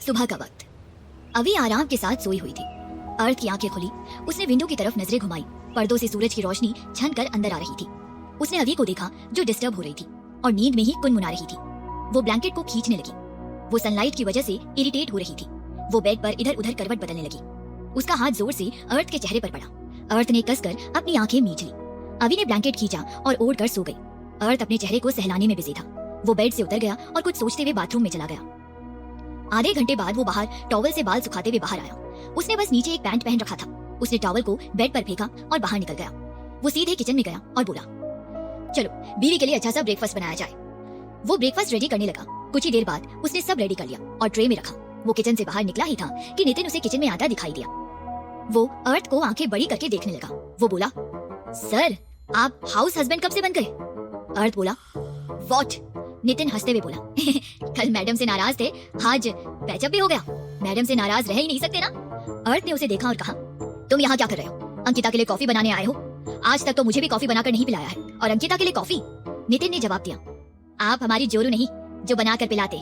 सुबह का वक्त। अभी आराम के साथ सोई हुई थी। अर्थ की आंखें खुली। उसने विंडो की तरफ नजरें घुमाई। पर्दों से सूरज की रोशनी छन कर अंदर आ रही थी। उसने अभी को देखा जो डिस्टर्ब हो रही थी और नींद में ही कुनमुना रही थी। वो ब्लैंकेट को खींचने लगी। वो सनलाइट की वजह से इरिटेट हो रही थी। वो बेड पर इधर उधर करवट बदलने लगी। उसका हाथ जोर से अर्थ के चेहरे पर पड़ा। अर्थ ने कसकर अपनी आंखें मींच ली। अभी ने ब्लैंकेट खींचा और ओढ़ कर सो गई। अर्थ अपने चेहरे को सहलाने में बिजी था। वो बेड से उतर गया और कुछ सोचते हुए बाथरूम में चला गया। आधे घंटे बाद वो बाहर टॉवल से बाल सुखाते हुए बाहर आया। उसने बस नीचे एक पैंट पहन रखा था। उसने टॉवल को बेड पर फेंका और बाहर निकल गया। वो सीधे किचन में गया और बोला, चलो बीवी के लिए अच्छा सा ब्रेकफास्ट बनाया जाए। वो ब्रेकफास्ट रेडी करने लगा। कुछ ही देर बाद उसने सब रेडी कर लिया और ट्रे में रखा। वो किचन से बाहर निकला ही था कि नितिन उसे किचन में आता दिखाई दिया। वो अर्थ को आंखें बड़ी करके देखने लगा। वो बोला, सर आप हाउस हस्बैंड कब से बन गए? अर्थ बोला, व्हाट? नितिन हंसते हुए बोला, कल मैडम से नाराज थे, आज पैचअप भी हो गया। मैडम से नाराज रह ही नहीं सकते ना। अर्थ ने उसे देखा और कहा, तुम यहाँ क्या कर रहे हो? अंकिता के लिए कॉफी बनाने आए हो? आज तक तो मुझे भी कॉफी बनाकर नहीं पिलाया है और अंकिता के लिए कॉफी? नितिन ने जवाब दिया, आप हमारी जोरू नहीं जो बनाकर पिलाते।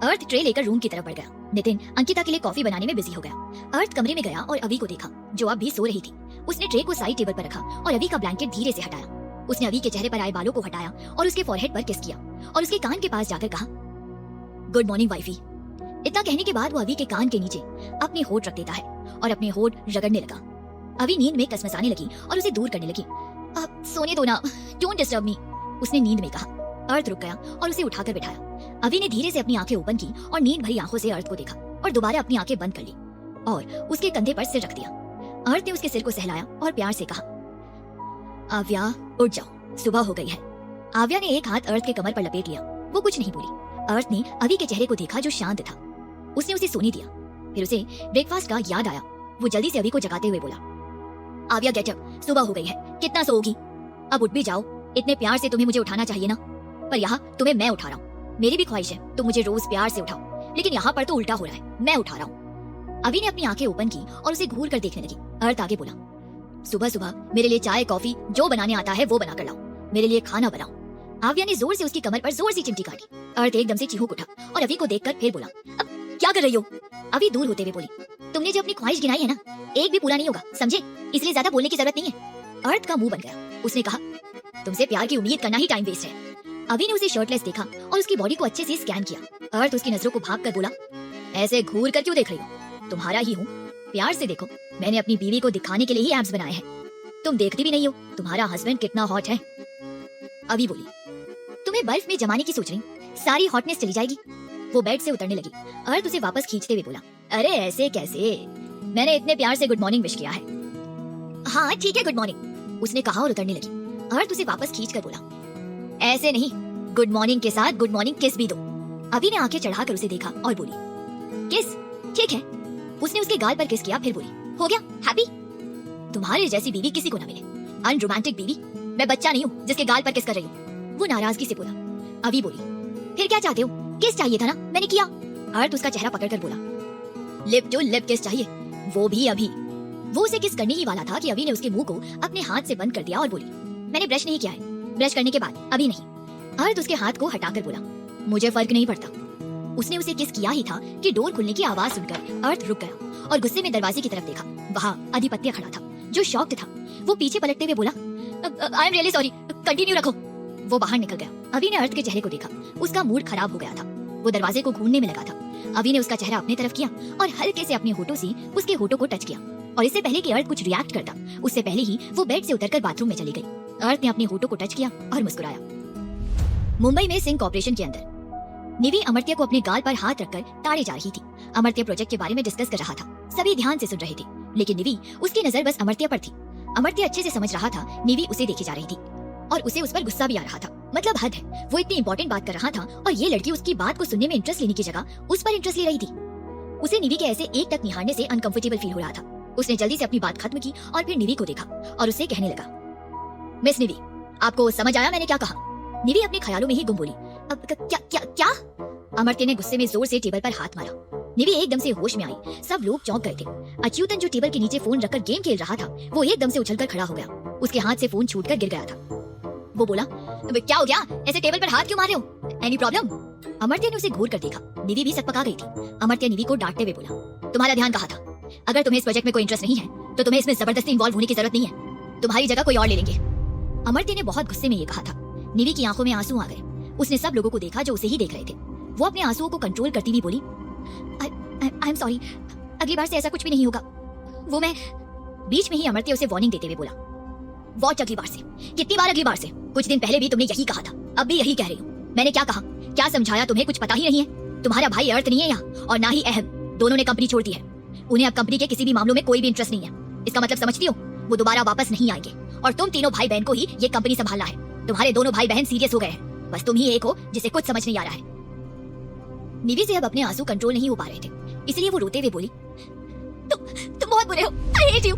अर्थ ट्रे लेकर रूम की तरफ बढ़ गया। नितिन अंकिता के लिए कॉफी बनाने में बिजी हो गया। अर्थ कमरे में गया और अभी को देखा जो अब भी सो रही थी। उसने ट्रे को साइड टेबल पर रखा और अभी का ब्लैंकेट धीरे से हटाया। उसने अभी के चेहरे पर आए बालों को हटाया और उसके फॉरहेड पर किस किया और उसके कान के पास जाकर कहा, गुड मॉर्निंग वाइफी। इतना कहने के बाद वो अभी के कान के नीचे अपने होठ रख देता है और अपने होठ रगड़ने लगा। अभी नींद में कसमसाने लगी और उसे दूर करने लगी। अब सोने दो ना, डोंट डिस्टर्ब मी, उसने नींद में कहा। अर्थ रुक गया और उसे उठाकर बिठाया। अभी ने धीरे से अपनी आंखें ओपन की और नींद भरी आंखों से अर्थ को देखा और दोबारा अपनी आंखें बंद कर ली और उसके कंधे पर सिर रख दिया। अर्थ ने उसके सिर को सहलाया और प्यार से कहा, आव्या उठ जाओ, सुबह हो गई है। आव्या ने एक हाथ अर्थ के कमर पर लपेट लिया। वो कुछ नहीं बोली। अर्थ ने अभी के चेहरे को देखा जो शांत था। उसने उसे सोने दिया। फिर उसे ब्रेकफास्ट का याद आया। वो जल्दी से अभी को जगाते हुए बोला, आव्या गेट अप, सुबह हो गई है, कितना सोओगी? अब उठ भी जाओ। इतने प्यार से तुम्हें मुझे उठाना चाहिए ना, पर यहाँ तुम्हें मैं उठा रहा हूँ। मेरी भी ख्वाहिश है तुम मुझे रोज प्यार से उठाओ, लेकिन यहाँ पर तो उल्टा हो रहा है, मैं उठा रहा हूँ। अभी ने अपनी आंखें ओपन की और उसे घूर कर देखने लगी। अर्थ आगे बोला, सुबह सुबह मेरे लिए चाय कॉफी जो बनाने आता है वो बना कर लाओ, मेरे लिए खाना बनाओ। आव्या ने जोर से उसकी कमर पर जोर से चिमटी काटी। अर्थ एकदम से चीखू उठा और अभी को देखकर फिर बोला, अब क्या कर रही हो? अभी दूर होते हुए बोली, तुमने जो अपनी ख्वाहिश गिनाई है ना, एक भी पूरा नहीं होगा, समझे? इसलिए ज्यादा बोलने की जरूरत नहीं है। अर्थ का मुंह बन गया। उसने कहा, तुमसे प्यार की उम्मीद करना ही टाइम वेस्ट है। अभी ने उसे शर्टलेस देखा और उसकी बॉडी को अच्छे से स्कैन किया। अर्थ उसकी नजरों को भाग कर बोला, ऐसे घूर कर क्यों देख रही हो? तुम्हारा ही हूँ, प्यार से देखो। मैंने अपनी बीवी को दिखाने के लिए ही एब्स बनाए हैं। तुम देखती भी नहीं हो तुम्हारा हस्बैंड कितना हॉट है। अभी बोली, तुम्हें बर्फ में जमाने की सोच रही, सारी हॉटनेस चली जाएगी। वो बेड से उतरने लगी। अर्थ उसे वापस खींचते हुए बोला, अरे ऐसे कैसे, मैंने इतने प्यार से गुड मॉर्निंग विश किया है। हाँ ठीक है गुड मॉर्निंग, उसने कहा और उतरने लगी। अर्थ उसे वापस खींच कर बोला, ऐसे नहीं, गुड मॉर्निंग के साथ गुड मॉर्निंग किस भी दो। अभी ने आंखें चढ़ाकर उसे देखा और बोली, किस? ठीक है। उसने उसके गाल पर किस किया, फिर बोली, हो गया हैप्पी? तुम्हारे जैसी बीवी किसी को ना मिले, अनरोमांटिक बीवी। मैं बच्चा नहीं हूँ जिसके गाल पर किस कर रही हूँ। वो नाराजगी से बोला। अभी बोली, फिर क्या चाहते हो? किस चाहिए था ना, मैंने किया। अर्थ उसका चेहरा पकड़कर बोला, लिप टू लिप किस चाहिए, वो भी अभी। वो उसे किस करने ही वाला था कि अभी ने उसके मुंह को अपने हाथ से बंद कर दिया और बोली, मैंने ब्रश नहीं किया है, ब्रश करने के बाद, अभी नहीं। अर्थ उसके हाथ को हटाकर बोला, मुझे फर्क नहीं पड़ता। उसने उसे किस किया ही था कि डोर खुलने की आवाज सुनकर अर्थ रुक गया और गुस्से में दरवाजे की तरफ देखा। वहाँ आधिपत्य खड़ा था जो शॉक्ड था। वो पीछे पलटते हुए बोला, I am really sorry, continue रखो। वो बाहर निकल गया। अभी ने अर्थ के चेहरे को देखा। उसका मूड खराब हो गया था। वो दरवाजे को घूरने में लगा था। अभी ने उसका चेहरा अपने तरफ किया और हल्के से अपने होठों से उसके होठों को टच किया। और इससे पहले कि अर्थ कुछ रिएक्ट करता, उससे पहले ही वो बेड से उतरकर बाथरूम में चली गई। अर्थ ने अपने होठों को टच किया और मुस्कुराया। मुंबई में सिंह कॉर्पोरेशन के अंदर निवी अमर्त्य को अपने गाल पर हाथ रखकर ताड़े जा रही थी। अमर्त्य प्रोजेक्ट के बारे में डिस्कस कर रहा था। सभी ध्यान से सुन रहे थे, लेकिन निवी उसकी नजर बस अमर्त्य पर थी। अमर्त्य अच्छे से समझ रहा था निवी उसे देखे जा रही थी और उसे उस पर गुस्सा भी आ रहा था। मतलब हद है, वो इतनी इंपॉर्टेंट बात कर रहा था और ये लड़की उसकी बात को सुनने में इंटरेस्ट लेने की जगह उस पर इंटरेस्ट ले रही थी। उसे निवी के ऐसे एक टक निहारने से अनकंफर्टेबल फील हो रहा था। उसने जल्दी से अपनी बात खत्म की और फिर निवी को देखा और उससे कहने लगा, मिस निवी, आपको समझ आया मैंने क्या कहा? निवी अपने ख्यालों में ही गुम बोली, अब क्या क्या क्या? अमर्त्य ने गुस्से में जोर से टेबल पर हाथ मारा। निवी एकदम से होश में आई। सब लोग चौंक गए थे। अच्युतन जो टेबल के नीचे फोन रखकर गेम खेल रहा था, वो एकदम से उछलकर खड़ा हो गया। उसके हाथ से फोन छूटकर गिर गया था। वो बोला, क्या हो गया? ऐसे टेबल पर हाथ क्यों मार रहे हो? Any problem? अमर्त्य ने उसे घूर कर देखा। निवी भी सकपका गई थी। अमर्त्य निवी को डांटते हुए बोला, तुम्हारा ध्यान कहाँ था? अगर तुम्हें इस प्रोजेक्ट में कोई इंटरेस्ट नहीं है तो तुम्हें इसमें जबरदस्ती इन्वॉल्व होने की जरूरत नहीं है। तुम्हारी जगह कोई और ले लेंगे। अमर्त्य ने बहुत गुस्से में ये कहा था। निवी की आंखों में आंसू आ गए। उसने सब लोगों को देखा जो उसे ही देख रहे थे। वो अपने आंसुओं को कंट्रोल करती हुई बोली, आई एम सॉरी, अगली बार से ऐसा कुछ भी नहीं होगा। वो मैं बीच में ही अमर्त्य उसे वार्निंग देते हुए बोला, वॉच अगली बार से। कितनी बार अगली बार से? कुछ दिन पहले भी तुमने यही कहा था, अब भी यही कह रही हूँ। मैंने क्या कहा, क्या समझाया? तुम्हें कुछ पता ही नहीं है। तुम्हारा भाई अर्थ नहीं है यहाँ, और ना ही अहम। दोनों ने कंपनी छोड़ दी है। उन्हें अब कंपनी के किसी भी मामलों में कोई भी इंटरेस्ट नहीं है। इसका मतलब समझती हो? वो दोबारा वापस नहीं आएंगे और तुम तीनों भाई बहन को ही ये कंपनी संभालना है। तुम्हारे दोनों भाई बहन सीरियस हो गए हैं, बस तुम ही एक हो जिसे कुछ समझ नहीं आ रहा है। निवी से अब अपने आंसू कंट्रोल नहीं हो पा रहे थे, इसलिए वो रोते हुए बोली, तुम बहुत बुरे हो, आई हेट यू।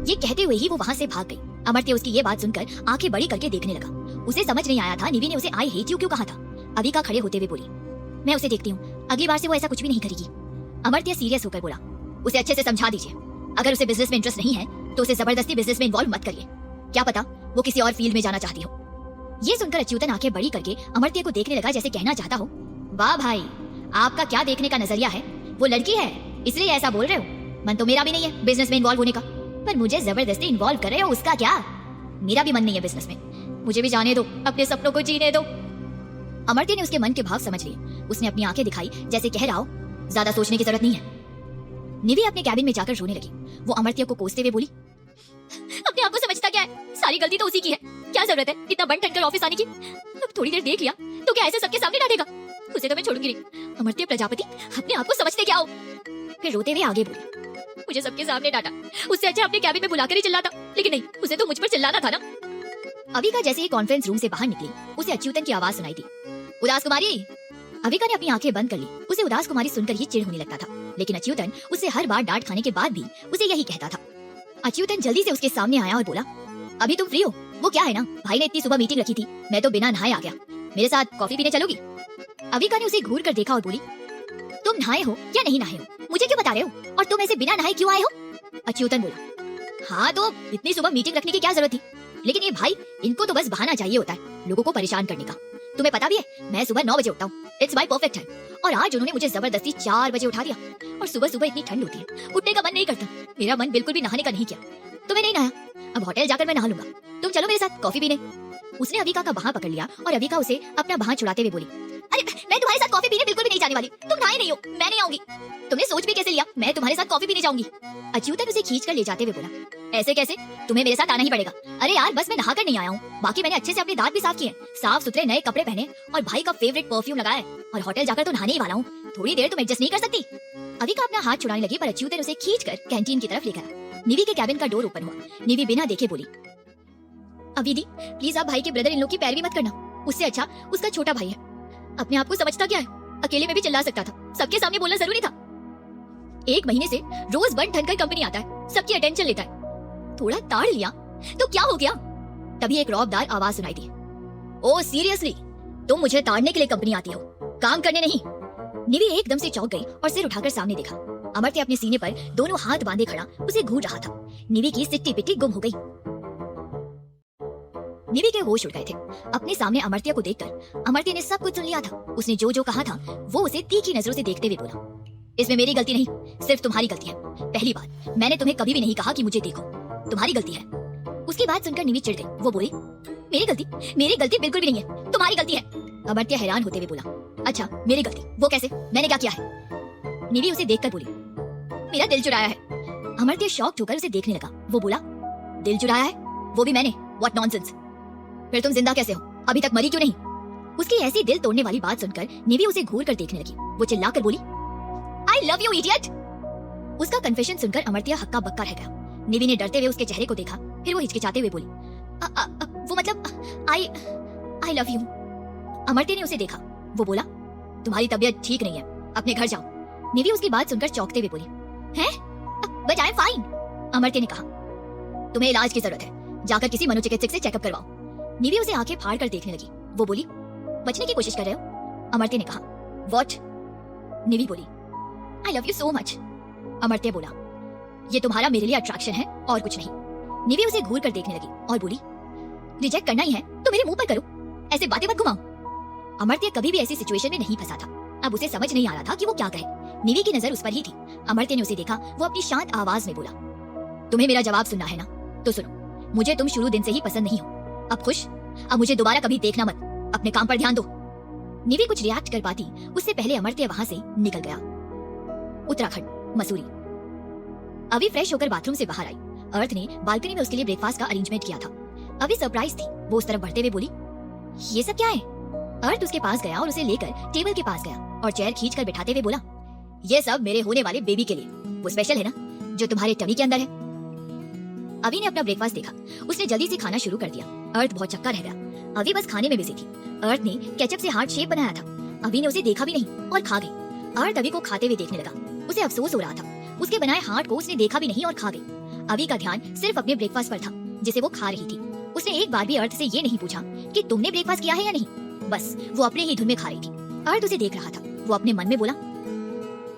ये कहते हुए ही वो वहां से भाग गई। अमर्त्य उसकी ये बात सुनकर आंखें बड़ी करके देखने लगा। उसे समझ नहीं आया था निवी ने उसे आई हेट यू क्यों कहा था। अविका खड़े होते हुए बोली, मैं उसे देखती हूँ, अगली बार से वो ऐसा कुछ भी नहीं करेगी। अमर्त्य सीरियस होकर बोला, उसे अच्छे से समझा दीजिए। अगर उसे बिजनेस में इंटरेस्ट नहीं है तो उसे जबरदस्ती बिजनेस में इन्वॉल्व मत करिए। क्या पता वो किसी और फील्ड में जाना चाहती हो। ये सुनकर अच्युतन आंखें बड़ी करके अमर्त्य को देखने लगा, जैसे कहना चाहता हो, वाह भाई, आपका क्या देखने का नजरिया है। वो लड़की है इसलिए ऐसा बोल रहे हो। मन तो मेरा भी नहीं है बिजनेस में इन्वॉल्व होने का, पर मुझे जबरदस्ती इन्वॉल्व कर रहे हो, उसका क्या? मेरा भी मन नहीं है बिजनेस में, मुझे भी जाने दो, अपने सपनों को जीने दो। अमर्त्य ने उसके मन के भाव समझ लिए। उसने अपनी आंखें दिखाई, जैसे कह रहा हो, ज्यादा सोचने की जरूरत नहीं है। निवी अपने कैबिन में जाकर रोने लगी। वो अमर्त्य को कोसते हुए बोली, अपने आप को समझता क्या है? सारी गलती तो उसी की है। क्या जरूरत है इतना बन ठन कर ऑफिस आने की? अब थोड़ी देर देख लिया तो क्या ऐसे सबके सामने डांटेगा? उसे तो मैं छोड़ूंगी नहीं। अमर्त्य प्रजापति, अपने आप को समझते क्या हो? फिर रोते हुए आगे बोली, मुझे सबके सामने डांटा, उससे अच्छा अपने कैबिन में बुलाकर ही चिल्लाता। लेकिन नहीं, उसे तो मुझ पर चिल्लाना था ना। अविका जैसे ही कॉन्फ्रेंस रूम से बाहर निकली, उसे अच्युतन की आवाज सुनाई दी, उदास कुमारी। अविका ने अपनी आंखें बंद कर ली। उसे उदास कुमारी सुनकर ही चिढ़ होने लगता था, लेकिन अच्युतन उससे हर बार डांट खाने के बाद भी उसे यही कहता था। अच्युतन जल्दी से उसके सामने आया और बोला, अभी तुम फ्री हो? वो क्या है ना, भाई ने इतनी सुबह मीटिंग रखी थी, मैं तो बिना नहाए आ गया। मेरे साथ कॉफी पीने चलोगी? अविका ने उसे घूर कर देखा और बोली, तुम नहाए हो या नहीं नहाए हो, मुझे क्यों बता रहे हो? और तुम ऐसे बिना नहाए क्यों आए हो? अच्युतन बोला, हाँ तो इतनी सुबह मीटिंग रखने की क्या जरूरत थी? लेकिन ये भाई, इनको तो बस बहाना चाहिए होता है लोगों को परेशान करने का। तुम्हें पता भी है मैं सुबह 9 बजे उठता हूँ, इट्स माय परफेक्ट टाइम। और आज उन्होंने मुझे जबरदस्ती 4 बजे उठा दिया। और सुबह सुबह इतनी ठंड होती है, उठने का मन नहीं करता। मेरा मन बिल्कुल भी नहाने का नहीं किया, तो मैं नहीं नहाया। अब होटल जाकर मैं नहा लूंगा, तुम चलो मेरे साथ कॉफी पीने। उसने अविका का बाहां पकड़ लिया और अविका उसे अपना बाहां छुड़ाते हुए बोली, अरे मैं तुम्हारे साथ कॉफी पीने बिल्कुल भी नहीं जाने वाली। तुम नहाए नहीं हो, मैं नहीं आऊंगी। तुमने सोच भी कैसे लिया मैं तुम्हारे साथ कॉफी पीने जाऊंगी? अच्युतन उसे खींच कर ले जाते हुए बोला, ऐसे कैसे? तुम्हें मेरे साथ आना ही पड़ेगा। अरे यार बस मैं नहा कर नहीं आया हूँ, बाकी मैंने अच्छे से अपने दांत भी साफ किए, साफ सुथरे नए कपड़े पहने और भाई का फेवरेट परफ्यूम लगाया है, और होटल जाकर तो नहाने ही वाला हूँ। थोड़ी देर तुम एडजस्ट नहीं कर सकती? अविका अपना हाथ छुड़ाने लगी, पर अच्युतन उसे खींचकर कैंटीन की तरफ लेकर आया। निवी के कैबिन का डोर ओपन हुआ। निवी बिना देखे बोली, अविदी प्लीज आप भाई के ब्रदर इन लोग की पैरवी मत करना, उससे अच्छा उसका छोटा भाई है। अपने आप को समझता क्या है? अकेले में भी चिल्ला सकता था, सबके सामने बोलना जरूरी था। 1 महीने से रोज बन ठन कर कंपनी आता है, सबकी अटेंशन लेता है। थोड़ा ताड़ लिया तो क्या हो गया? तभी एक रौबदार आवाज सुनाई दी, ओ सीरियसली, तुम मुझे ताड़ने के लिए कंपनी आती हो, काम करने नहीं? निवी एकदम से चौंक गई और सिर उठाकर सामने देखा। अमर्त्य अपने सीने पर दोनों हाथ बांधे खड़ा उसे घूर रहा था। निवी की सिट्टी पिट्टी गुम हो गई। निवी के होश उड़ गए थे। अपने सामने अमर्त्य को देखकर अमर्त्य ने सब कुछ सुन लिया था। उसने जो जो कहा था वो उसे तीखी नजरों से देखते हुए बोला, इसमें मेरी गलती नहीं, सिर्फ तुम्हारी गलती है। पहली बात, मैंने तुम्हें कभी भी नहीं कहा कि मुझे देखो, तुम्हारी गलती है। उसकी बात सुनकर निवी चिढ़ गई। वो बोली, मेरी गलती बिल्कुल भी नहीं है, तुम्हारी गलती है। अमर्त्य हैरान होते हुए बोला, अच्छा मेरी गलती, वो कैसे? मैंने क्या किया है? निवी उसे देखकर बोली, मेरा दिल चुराया है। अमर्त्य शॉक्ड होकर उसे देखने लगा। वो बोला, दिल चुराया है? वो भी मैंने? What nonsense. फिर तुम जिंदा कैसे हो? अभी तक मरी क्यों नहीं? उसकी ऐसी दिल तोड़ने वाली बात सुनकर निवी उसे घूर कर देखने लगी। वो चिल्लाकर बोली, आई लव यू इडियट। उसका कन्फेशन सुनकर अमर्त्य हक्का बक्का रह गया। निवी ने डरते हुए उसके चेहरे को देखा, फिर वो हिचकिचाते हुए बोली, वो मतलब आई लव यू। अमर्त्य ने उसे देखा। वो बोला, तुम्हारी तबीयत ठीक नहीं है, अपने घर जाओ। निवी उसकी बात सुनकर चौंकते हुए बोली, हैं? But I am fine. Amartya ने कहा, तुम्हें इलाज की जरूरत है, जाकर किसी मनोचिकित्सक से चेकअप करवाओ। निवी उसे आंखें फाड़ कर देखने लगी। वो बोली, बचने की कोशिश कर रहे हो? अमर्त्य ने कहा, व्हाट? निवी बोली, I love you so much. Amartya बोला, ये तुम्हारा मेरे लिए अट्रैक्शन है और कुछ नहीं। निवी उसे घूर कर देखने लगी और बोली, रिजेक्ट करना ही है तो मेरे मुंह पर करो, ऐसे बातें मत घुमाओ। अमर्त्य कभी भी ऐसी सिचुएशन में नहीं फंसा था। अब उसे समझ नहीं आ रहा था कि वो क्या कहे। निवी की नजर उस पर ही थी। अमर्त्य ने उसे देखा। वो अपनी शांत आवाज में बोला, तुम्हें मेरा जवाब सुनना है ना? तो सुनो, मुझे तुम शुरू दिन से ही पसंद नहीं हो। अब खुश? अब मुझे दोबारा कभी देखना मत, अपने काम पर ध्यान दो। निवी कुछ रिएक्ट कर पाती उससे पहले अमर्त्य वहां से निकल गया। उत्तराखंड, मसूरी। अभी फ्रेश होकर बाथरूम से बाहर आई। अर्थ ने बालकनी में उसके लिए ब्रेकफास्ट का अरेंजमेंट किया था। अभी सरप्राइज थी। वो उस तरफ बढ़ते हुए बोली, ये सब क्या है? अर्थ उसके पास गया और उसे लेकर टेबल के पास गया और चेयर खींचकर बिठाते हुए बोला, ये सब मेरे होने वाले बेबी के लिए। वो स्पेशल है ना, जो तुम्हारे टमी के अंदर है। अभी ने अपना ब्रेकफास्ट देखा। उसने जल्दी से खाना शुरू कर दिया। अर्थ बहुत चक्का रह गया। अभी बस खाने में बिजी थी। अर्थ ने केचप से हार्ट शेप बनाया था। अभी ने उसे देखा भी नहीं और खा गई। अर्थ अभी को खाते हुए देखने लगा। उसे अफसोस हो रहा था। उसके बनाए हार्ट को उसने देखा भी नहीं और खा गई। अभी का ध्यान सिर्फ अपने ब्रेकफास्ट पर था जिसे वो खा रही थी। उसने एक बार भी अर्थ से ये नहीं पूछा कि तुमने ब्रेकफास्ट किया है या नहीं। बस वो अपने ही धुन में खा रही थी। अर्थ उसे देख रहा था। वो अपने मन में बोला,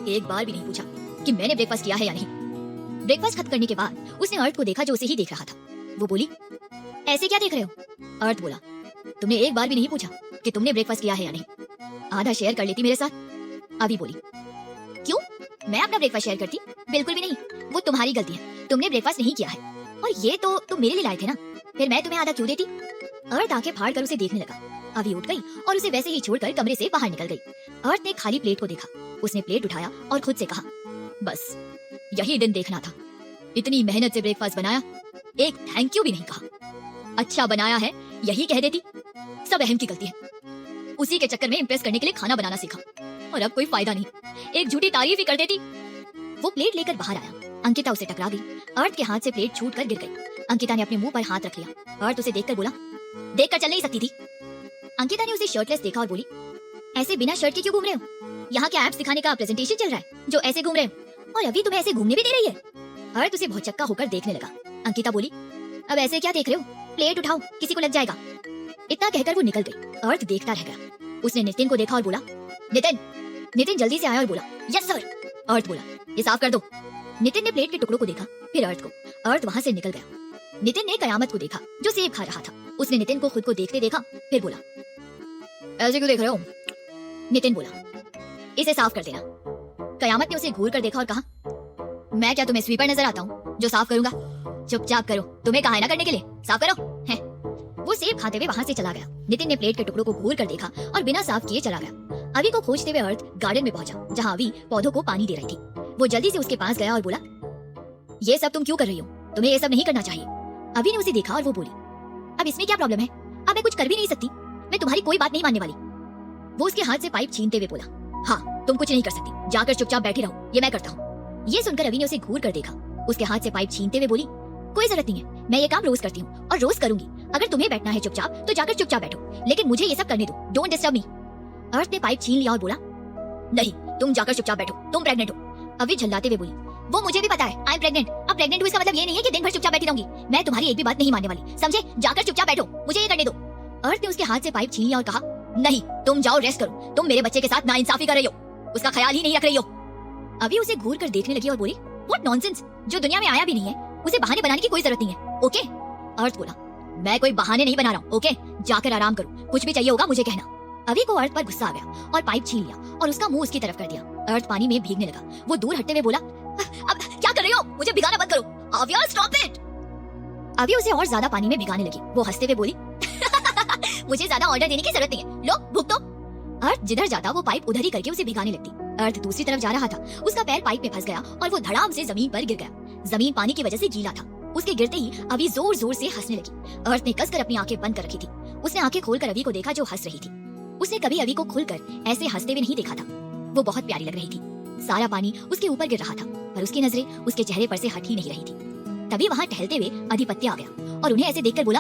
एक बार भी नहीं पूछा कि मैंने ब्रेकफास्ट किया है या नहीं। ब्रेकफास्ट खत्म करने के बाद उसने अर्थ को देखा जो उसे ही देख रहा था। वो बोली, ऐसे क्या देख रहे हो? अर्थ बोला, तुमने एक बार भी नहीं पूछा कि तुमने ब्रेकफास्ट किया है या नहीं। आधा शेयर कर लेती मेरे साथ। अभी बोली, क्यों? मैं अपना ब्रेकफास्ट शेयर करती? बिल्कुल भी नहीं। वो तुम्हारी गलती है। तुमने ब्रेकफास्ट नहीं किया है और ये तो तुम मेरे लिए लाए थे ना, फिर मैं तुम्हें आधा क्यों देती? अर्थ आंखें फाड़ कर उसे देखने लगा। अभी उठ गई और उसे वैसे ही छोड़कर कमरे से बाहर निकल गई। अर्थ ने खाली प्लेट को देखा। उसने प्लेट उठाया और खुद से कहा, बस यही दिन देखना था। इतनी मेहनत से ब्रेकफास्ट बनाया, एक थैंक यू भी नहीं कहा। अच्छा बनाया है यही कह देती। सब अहम की गलती है। उसी के चक्कर में इंप्रेस करने के लिए खाना बनाना सीखा और अब कोई फायदा नहीं, एक झूठी तारीफ ही कर देती। वो प्लेट लेकर बाहर आया। अंकिता उसे टकरा गई। अर्थ के हाथ से प्लेट छूटकर गिर गई। अंकिता ने अपने मुंह पर हाथ रख लिया। अर्थ उसे देखकर बोला, देखकर चल नहीं सकती थी? अंकिता ने उसे शर्टलेस देखा और बोली, ऐसे बिना शर्ट के क्यों घूम रहे हो? यहाँ क्या एब्स दिखाने का प्रेजेंटेशन चल रहा है जो ऐसे घूम रहे हो? और अभी तुम्हें ऐसे घूमने भी दे रही है? अर्थ उसे बहुत चक्का होकर देखने लगा। अंकिता बोली, अब ऐसे क्या देख रहे हो? प्लेट उठाओ, किसी को लग जाएगा। इतना कहकर वो निकल गई। अर्थ देखता रह गया। उसने नितिन को देखा और बोला, नितिन। नितिन जल्दी से आया और बोला, यस सर। अर्थ बोला, ये साफ कर दो। नितिन ने प्लेट के टुकड़ों को देखा, फिर अर्थ को। अर्थ वहां से निकल गया। नितिन ने कयामत को देखा जो सेब खा रहा था। उसने नितिन को खुद को देखते देखा, फिर बोला, ऐसे क्यों देख रहे हो? नितिन बोला, इसे साफ कर देना। कयामत ने उसे घूर कर देखा और कहा, मैं क्या तुम्हें स्वीपर नजर आता हूँ जो साफ करूंगा? चुपचाप करो, तुम्हें कहा है ना करने के लिए, साफ करो। है। वो सेब खाते हुए वहां से चला गया। नितिन ने प्लेट के टुकड़ों को घूर कर देखा और बिना साफ किए चला गया। अभी को खोजते हुए अर्थ गार्डन में पहुंचा जहाँ अभी पौधों को पानी दे रही थी। वो जल्दी से उसके पास गया और बोला, ये सब तुम क्यों कर रही हो? तुम्हें ये सब नहीं करना चाहिए। अभी ने उसे देखा और वो बोली, अब इसमें क्या प्रॉब्लम है? अब मैं कुछ कर भी नहीं सकती। मैं तुम्हारी कोई बात नहीं मानने वाली। वो उसके हाथ से पाइप छीनते हुए बोला, हाँ तुम कुछ नहीं कर सकती, जाकर चुपचाप बैठी रहो, ये मैं करता हूँ। ये सुनकर अभी ने उसे घूर कर देखा। उसके हाथ से पाइप छीनते हुए बोली, कोई जरूरत नहीं है, मैं ये काम रोज करती हूँ और रोज करूंगी। अगर तुम्हें बैठना है चुपचाप तो जाकर चुपचाप बैठो, लेकिन मुझे ये सब करने दो, डोंट डिस्टर्ब मी। अर्थ ने पाइप छीन लिया और बोला, नहीं तुम जाकर चुपचाप बैठो, तुम प्रेग्नेंट हो। अभी झल्लाते हुए बोली, वो मुझे भी पता है, आई एम प्रेग्नेंट। अब प्रेग्नेंट हूँ इसका मतलब ये नहीं है कि दिन भर चुपचाप बैठी रहूंगी। मैं तुम्हारी एक भी बात नहीं मानने वाली, समझे? जाकर चुपचाप बैठो, मुझे ये करने दो। अर्थ ने उसके हाथ से पाइप छीन लिया और कहा, नहीं तुम जाओ रेस्ट करो, तुम मेरे बच्चे के साथ नाइंसाफी कर रही हो, उसका ख्याल ही नहीं रख रही हो। अभी उसे घूर कर देखने लगी और बोली, व्हाट नॉनसेंस, जो दुनिया में आया भी नहीं है उसे बहाने बनाने की कोई जरूरत नहीं है, ओके? अर्थ बोला, मैं कोई बहाने नहीं बना रहा हूँ, ओके? जाकर आराम करो, कुछ भी चाहिए होगा मुझे कहना। अभी को अर्थ पर गुस्सा आ गया और पाइप छीन लिया और उसका मुंह उसकी तरफ कर दिया। अर्थ पानी में भीगने लगा। वो दूर हटते हुए बोला, अब क्या कर रही हो? मुझे भिगाना बंद करो, आव्या स्टॉप इट। अभी उसे और ज्यादा पानी में भिगाने लगी। वो हंसते हुए बोली, मुझे ज्यादा ऑर्डर देने की जरूरत नहीं है, लो भुगतो। अर्थ जिधर जाता वो पाइप उधर ही करके उसे भिगाने लगती। अर्थ दूसरी तरफ जा रहा था। उसका पैर पाइप में फंस गया और वो धड़ाम से जमीन पर गिर गया। जमीन पानी की वजह से गीला था। उसके गिरते ही अभी जोर जोर से हंसने लगी। अर्थ ने कसकर अपनी आंखें बंद कर रखी थी। उसने आंखें खोलकर अभी को देखा जो हंस रही थी। उसने कभी अभी को खुलकर ऐसे हंसते हुए नहीं देखा था। वो बहुत प्यारी लग रही थी। सारा पानी उसके ऊपर गिर रहा था पर उसकी नजरें उसके चेहरे पर से हट ही नहीं रही थी। तभी वहाँ टहलते हुए अधिपत्य आ गया और उन्हें ऐसे देखकर बोला,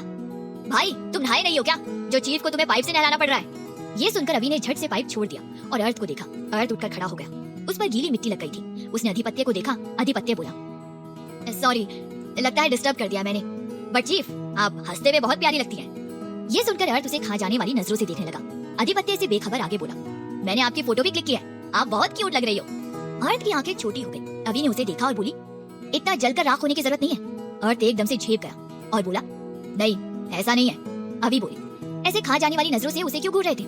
भाई तुम नहाए नहीं हो क्या, जो चीफ को तुम्हें पाइप से नहलाना पड़ रहा है? ये सुनकर अभी ने झट से पाइप छोड़ दिया और अर्थ को देखा। अर्थ उठकर खड़ा हो गया। उस पर गीली मिट्टी लग गई थी। उसने अधिपत्य को देखा। अधिपत्य बोला, सॉरी, लगता है डिस्टर्ब कर दिया मैंने, बट चीफ आप हंसते हुए बहुत प्यारी लगती हैं। ये सुनकर अर्थ उसे खा जाने वाली नजरों से देखने लगा। अधिपत्य से बेखबर आगे बोला, मैंने आपकी फोटो भी क्लिक किया है, आप बहुत क्यूट लग रही हो। अर्थ की आंखें छोटी हो गई। अभी ने उसे देखा और बोली, इतना जलकर राख होने की जरूरत नहीं है। अर्थ एकदम से झेप गया और बोला, नहीं ऐसा नहीं है। अभी बोली, ऐसे खा जाने वाली नजरों से उसे क्यों घूर रहे थे?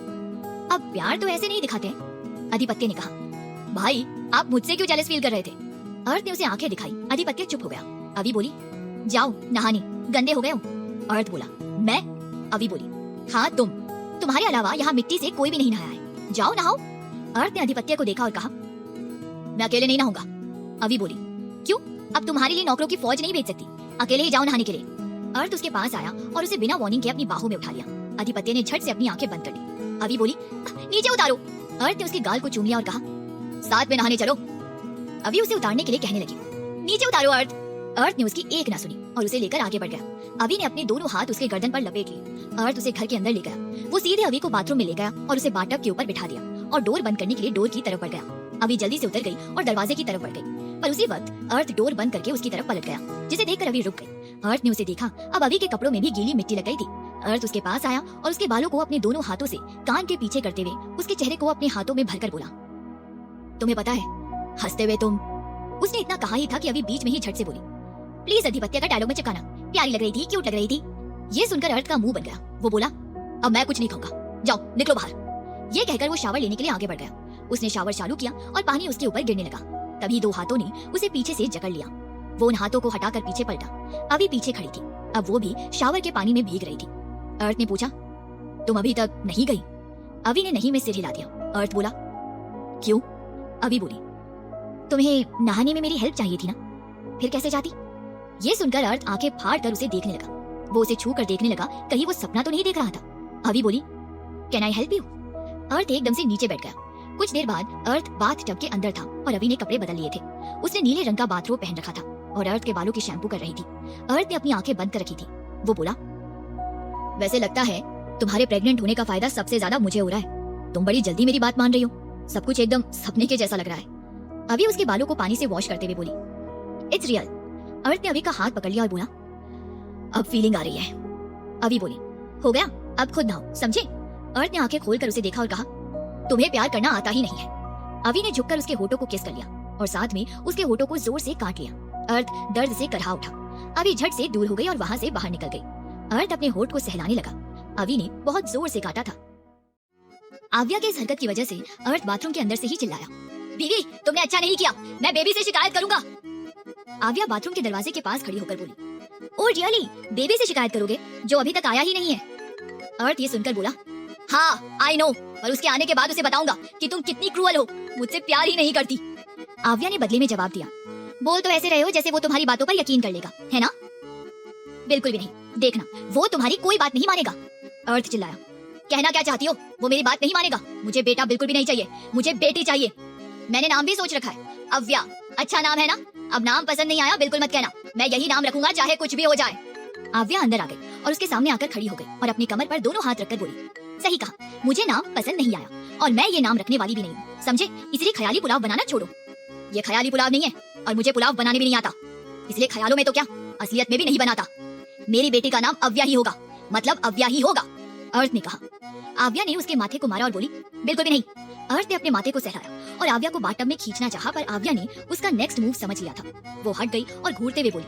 अब प्यार तो ऐसे नहीं दिखाते हैं। आधिपत्य ने कहा, भाई आप मुझसे क्यों जेलस फील कर रहे थे? अर्थ ने उसे आंखें दिखाई। आधिपत्य चुप हो गया। अभी बोली, जाओ नहाने, गंदे हो गए हो। अर्थ बोला, मैं? अभी बोली, हाँ तुम, तुम्हारे अलावा यहाँ मिट्टी से कोई भी नहीं नहाया है, जाओ नहाओ। अर्थ ने आधिपत्य को देखा और कहा, मैं अकेले नहीं नहाऊंगा। अभी बोली, क्यों? अब तुम्हारे लिए नौकरों की फौज नहीं भेज सकती, अकेले ही जाओ नहाने के लिए। अर्थ उसके पास आया और उसे बिना वार्निंग के अपनी बाहों में उठा लिया। आधिपत्य ने झट से अपनी आंखें बंद कर ली। अभी बोली, नीचे उतारो। अर्थ ने उसके गाल को चूम लिया और कहा, साथ में नहाने चलो। अभी उसे उतारने के लिए कहने लगी, नीचे उतारो अर्थ। अर्थ ने उसकी एक ना सुनी और उसे लेकर आगे बढ़ गया। अभी ने अपने दोनों हाथ उसके गर्दन पर लपेट लिए। अर्थ उसे घर के अंदर ले गया। वो सीधे अभी को बाथरूम में ले गया और उसे बाथटब के ऊपर बिठा दिया और डोर बंद करने के लिए डोर की तरफ बढ़ गया। अभी जल्दी से उतर गई और दरवाजे की तरफ बढ़ गई, पर उसी वक्त अर्थ डोर बंद करके उसकी तरफ पलट गया, जिसे देखकर अभी रुक गई। अर्थ ने उसे देखा, अब अभी के कपड़ों में भी गीली मिट्टी लग गई थी। अर्थ उसके पास आया और उसके बालों को अपने दोनों हाथों से कान के पीछे करते हुए उसके चेहरे को अपने हाथों में भरकर बोला, तुम्हें पता है, हंसते हुए तुम। उसने इतना कहा ही था कि अभी बीच में ही झट से बोली, प्लीज आधिपत्य का डायलॉग में चिपकाना, प्यारी लग रही थी, क्यूट लग रही थी। ये सुनकर अर्थ का मुंह बन गया। वो बोला, अब मैं कुछ नहीं खाऊंगा, जाओ निकलो बाहर। ये कहकर वो शावर लेने के लिए आगे बढ़ गया। उसने शावर चालू किया और पानी उसके ऊपर गिरने लगा। तभी दो हाथों ने उसे पीछे से जकड़ लिया। वो उन हाथों को हटाकर पीछे पलटा। अभी पीछे खड़ी थी, अब वो भी शावर के पानी में भीग रही थी। अर्थ ने पूछा, तुम अभी तक नहीं गई? अभी ने नहीं में सिर हिला दिया। अर्थ बोला, क्यों? अभी बोली, तुम्हें नहाने में मेरी हेल्प चाहिए थी ना, फिर कैसे जाती? ये सुनकर अर्थ आंखें फाड़ कर उसे देखने लगा। वो उसे छू कर देखने लगा, कहीं वो सपना तो नहीं देख रहा था। अभी बोली, कैन आई हेल्प यू? अर्थ एकदम से नीचे बैठ गया। कुछ देर बाद अर्थ बाथ टब के अंदर था और अभी ने कपड़े बदल लिए थे। उसने नीले रंग का बाथरोब पहन रखा था और अर्थ के बालों की शैम्पू कर रही थी। अर्थ ने अपनी आंखें बंद कर रखी थी। वो बोला, वैसे लगता है तुम्हारे प्रेग्नेंट होने का फायदा सबसे ज्यादा मुझे हो रहा है। तुम बड़ी जल्दी मेरी बात मान रही हो, सब कुछ एकदम सपने के जैसा लग रहा है। अभी उसके बालों को पानी से वॉश करते हुए बोली, इट्स रियल। अर्थ ने अभी का हाथ पकड़ लिया और बोला, अब फीलिंग आ रही है। अभी बोली, हो गया, अब खुद नहाओ, समझे? अर्थ ने आंखें खोलकर उसे देखा और कहा, तुम्हें प्यार करना आता ही नहीं है। अभी ने झुककर उसके होठों को किस कर लिया और साथ में उसके होठों को जोर से काट लिया। अर्थ दर्द से करहा उठा। अभी झट से दूर हो गई और वहां से बाहर निकल गई। अर्थ अपने होठ को सहलाने लगा। अभी ने बहुत जोर से काटा था। आव्या के इस हरकत की वजह से अर्थ बाथरूम के अंदर से ही चिल्लाया, बीवी तुमने अच्छा नहीं किया, मैं बेबी से शिकायत करूंगा। आव्या बाथरूम के दरवाजे के पास खड़ी होकर बोली, ओह रियली, बेबी से शिकायत करोगे जो अभी तक आया ही नहीं है? अर्थ ये सुनकर बोला, हाँ आई नो, और उसके आने के बाद उसे बताऊंगा कि तुम कितनी क्रूअल हो, मुझसे प्यार ही नहीं करती। आव्या ने बदले में जवाब दिया, बोल तो ऐसे रहे हो जैसे वो तुम्हारी बातों पर यकीन कर लेगा, है ना? बिल्कुल भी नहीं, देखना वो तुम्हारी कोई बात नहीं मानेगा। अर्थ चिल्लाया, कहना क्या चाहती हो? वो मेरी बात नहीं मानेगा। मुझे बेटा बिल्कुल भी नहीं चाहिए, मुझे बेटी चाहिए। मैंने नाम भी सोच रखा है, अव्या। अच्छा नाम है ना? अब नाम पसंद नहीं आया बिल्कुल मत कहना, मैं यही नाम रखूंगा चाहे कुछ भी हो जाए। आव्या अंदर आ गई और उसके सामने आकर खड़ी हो गई और अपनी कमर पर दोनों हाथ रखकर बोली, सही कहा, मुझे नाम पसंद नहीं आया और मैं ये नाम रखने वाली भी नहीं हूँ, समझे? इसलिए ख्याली पुलाव बनाना छोड़ो। ये ख्याली पुलाव नहीं है और मुझे पुलाव बनाने भी नहीं आता, इसलिए ख्यालों में तो क्या असलियत में भी नहीं बनाता। मेरी बेटी का नाम अव्या ही होगा, मतलब अव्या ही होगा, अर्थ ने कहा। आव्या ने उसके माथे को मारा और बोली, बिल्कुल भी नहीं। अर्थ ने अपने माथे को सहलाया और आव्या को बाथटब में खींचना चाहा, पर आव्या ने उसका नेक्स्ट मूव समझ लिया था। वो हट गई और घूरते हुए बोली,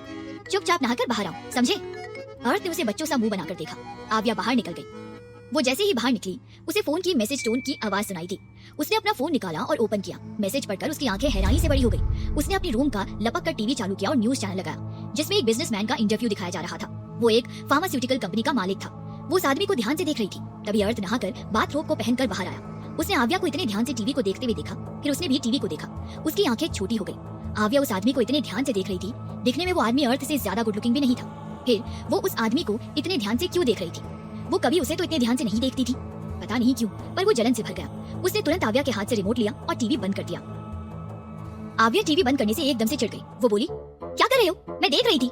चुपचाप नहाकर बाहर आओ, समझे? अर्थ ने उसे बच्चों सा मुंह बनाकर देखा। आव्या बाहर निकल गई। वो जैसे ही बाहर निकली, उसे फोन की मैसेज टोन की आवाज सुनाई दी। उसने अपना फोन निकाला और ओपन किया। मैसेज पढ़कर उसकी आंखें हैरानी से बड़ी हो गई। उसने अपने रूम का लपक कर टीवी चालू किया और न्यूज चैनल लगाया, जिसमें एक बिजनेसमैन का इंटरव्यू दिखाया जा रहा था। वो एक फार्मास्यूटिकल कंपनी का मालिक था। वो उस आदमी को ध्यान से देख रही थी। तभी अर्थ नहाकर बाथरोब को पहनकर बाहर आया। उसने आव्या को इतने ध्यान से टीवी को देखते हुए देखा, फिर उसने भी टीवी को देखा। उसकी आंखें छोटी हो गई। आव्या उस आदमी को इतने ध्यान से देख रही थी, दिखने में वो आदमी अर्थ से ज्यादा गुड लुकिंग भी नहीं था। फिर वो उस आदमी को इतने ध्यान से क्यों देख रही थी? वो कभी उसे तो इतने ध्यान से नहीं देखती थी, पता नहीं क्यों, पर वो जलन से भर गया। उसने तुरंत आव्या के हाथ से रिमोट लिया और टीवी बंद कर दिया। आव्या टीवी बंद करने से एकदम से चिढ़ गई। वो बोली, क्या कर रहे हो? मैं देख रही थी।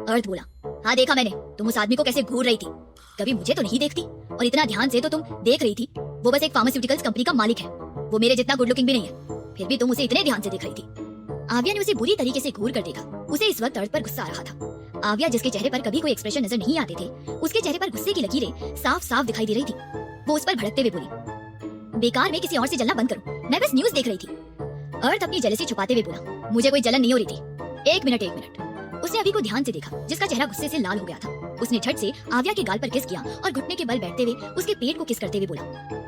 अर्थ बोला, हाँ देखा मैंने, तुम उस आदमी को कैसे घूर रही थी। कभी मुझे तो नहीं देखती और इतना ध्यान से तो तुम देख रही थी। वो बस एक फार्मास्यूटिकल्स कंपनी का मालिक है, वो मेरे जितना गुड लुकिंग भी नहीं है, फिर भी तुम उसे इतने ध्यान से देख रही थी। आव्या ने उसे बुरी तरीके से घूर कर देखा। उसे इस वक्त अर्थ पर गुस्सा आ रहा था। आव्या जिसके चेहरे पर कभी कोई एक्सप्रेशन नजर नहीं आते थे, उसके चेहरे पर गुस्से की लकीरें साफ साफ दिखाई दे रही थी। वो उस पर भड़कते हुए बोली, बेकार में किसी और से जलना बंद करो, मैं बस न्यूज देख रही थी। अर्थ अपनी जेलसी छुपाते हुए बोला, मुझे कोई जलन नहीं हो रही थी। एक मिनट। उसने अभी को ध्यान से देखा, जिसका चेहरा गुस्से से लाल हो गया था। उसने झट से आव्या के गाल पर किस किया और घुटने के बल बैठते हुए उसके पेट को किस करते हुए बोला,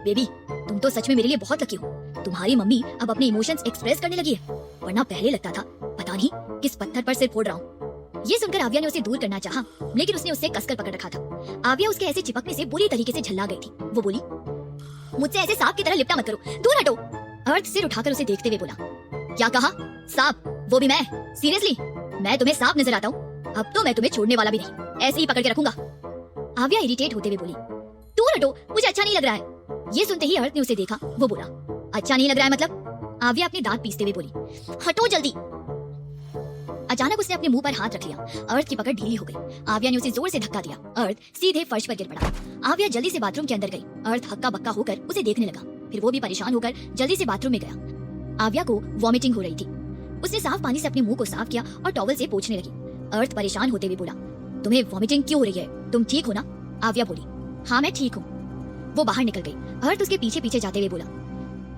बेबी तुम तो सच में मेरे लिए बहुत लकी हो। तुम्हारी मम्मी अब अपने इमोशंस एक्सप्रेस करने लगी है, वरना पहले लगता था पता नहीं किस पत्थर पर सिर फोड़ रहा हूँ। ये सुनकर आव्या ने उसे दूर करना चाहा, लेकिन उसने उसे कसकर पकड़ रखा था। आव्या उसके ऐसे चिपकने से बुरी तरीके से झल्ला गई थी। वो बोली, मुझसे ऐसे सांप की तरह लिपटा मत करो, दूर हटो। अर्थ सिर उठाकर उसे देखते हुए बोला, क्या कहा? सांप? वो भी मैं? सीरियसली? मैं तुम्हें सांप नजर आता हूँ? अब तो मैं तुम्हें छोड़ने वाला भी नहीं, ऐसे ही पकड़ के रखूंगा। आव्या इरिटेट होते हुए बोली, दूर हटो, मुझे अच्छा नहीं लग रहा है। ये सुनते ही अर्थ ने उसे देखा। वो बोला, अच्छा नहीं लग रहा है मतलब? आव्या अपने दांत पीसते हुए बोली, हटो जल्दी। अचानक उसने अपने मुंह पर हाथ रख लिया। अर्थ की पकड़ ढीली हो गई। आव्या ने उसे जोर से धक्का दिया। अर्थ सीधे फर्श पर गिर पड़ा। आव्या जल्दी से बाथरूम के अंदर गई। अर्थ हक्का बक्का होकर उसे देखने लगा। फिर वो भी परेशान होकर जल्दी से बाथरूम में गया। आव्या को वॉमिटिंग हो रही थी। उसने साफ पानी से अपने मुंह को साफ किया और टॉवल से पोंछने लगी। अर्थ परेशान होते हुए बोला, तुम्हें वॉमिटिंग क्यों हो रही है? तुम ठीक हो ना? आव्या बोली, हाँ मैं ठीक हूँ। वो बाहर निकल गई। अर्थ उसके पीछे पीछे जाते हुए बोला,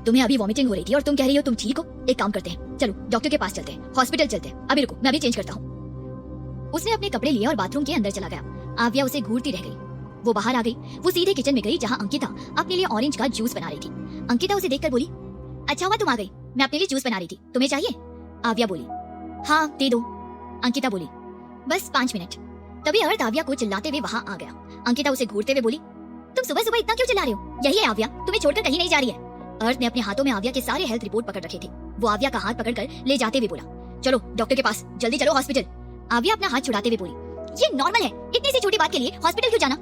तुम्हें अभी वॉमिटिंग हो रही थी और तुम कह रही हो तुम ठीक हो? एक काम करते हैं, चलो डॉक्टर के पास चलते हैं, हॉस्पिटल चलते हैं। अभी रुको, मैं अभी चेंज करता हूँ। उसने अपने कपड़े लिए और बाथरूम के अंदर चला गया। आव्या उसे घूरती रह गई। वो बाहर आ गई। वो सीधे किचन में गई जहाँ अंकिता अपने लिए ऑरेंज का जूस बना रही थी। अंकिता उसे देखकर बोली, अच्छा हुआ तुम आ गई, मैं अपने लिए जूस बना रही थी, तुम्हें चाहिए? आव्या बोली, हाँ दे दो। अंकिता बोली, बस 5 मिनट। तभी अर्थ आव्या को चिल्लाते हुए वहाँ आ गया। अंकिता उसे घूरते हुए बोली, तुम सुबह सुबह इतना क्यों चिल्ला रहे हो? यही है आव्या, तुम्हें छोड़कर कहीं नहीं जा रही है। अर्थ ने अपने हाथों में आव्या के सारे हेल्थ रिपोर्ट पकड़ रखे थे। वो आव्या का हाथ पकड़कर ले जाते हुए बोला, चलो डॉक्टर के पास, जल्दी चलो हॉस्पिटल। आव्या अपना हाथ छुड़ाते हुए बोली, ये नॉर्मल है, इतनी सी छोटी बात के लिए हॉस्पिटल क्यों जाना?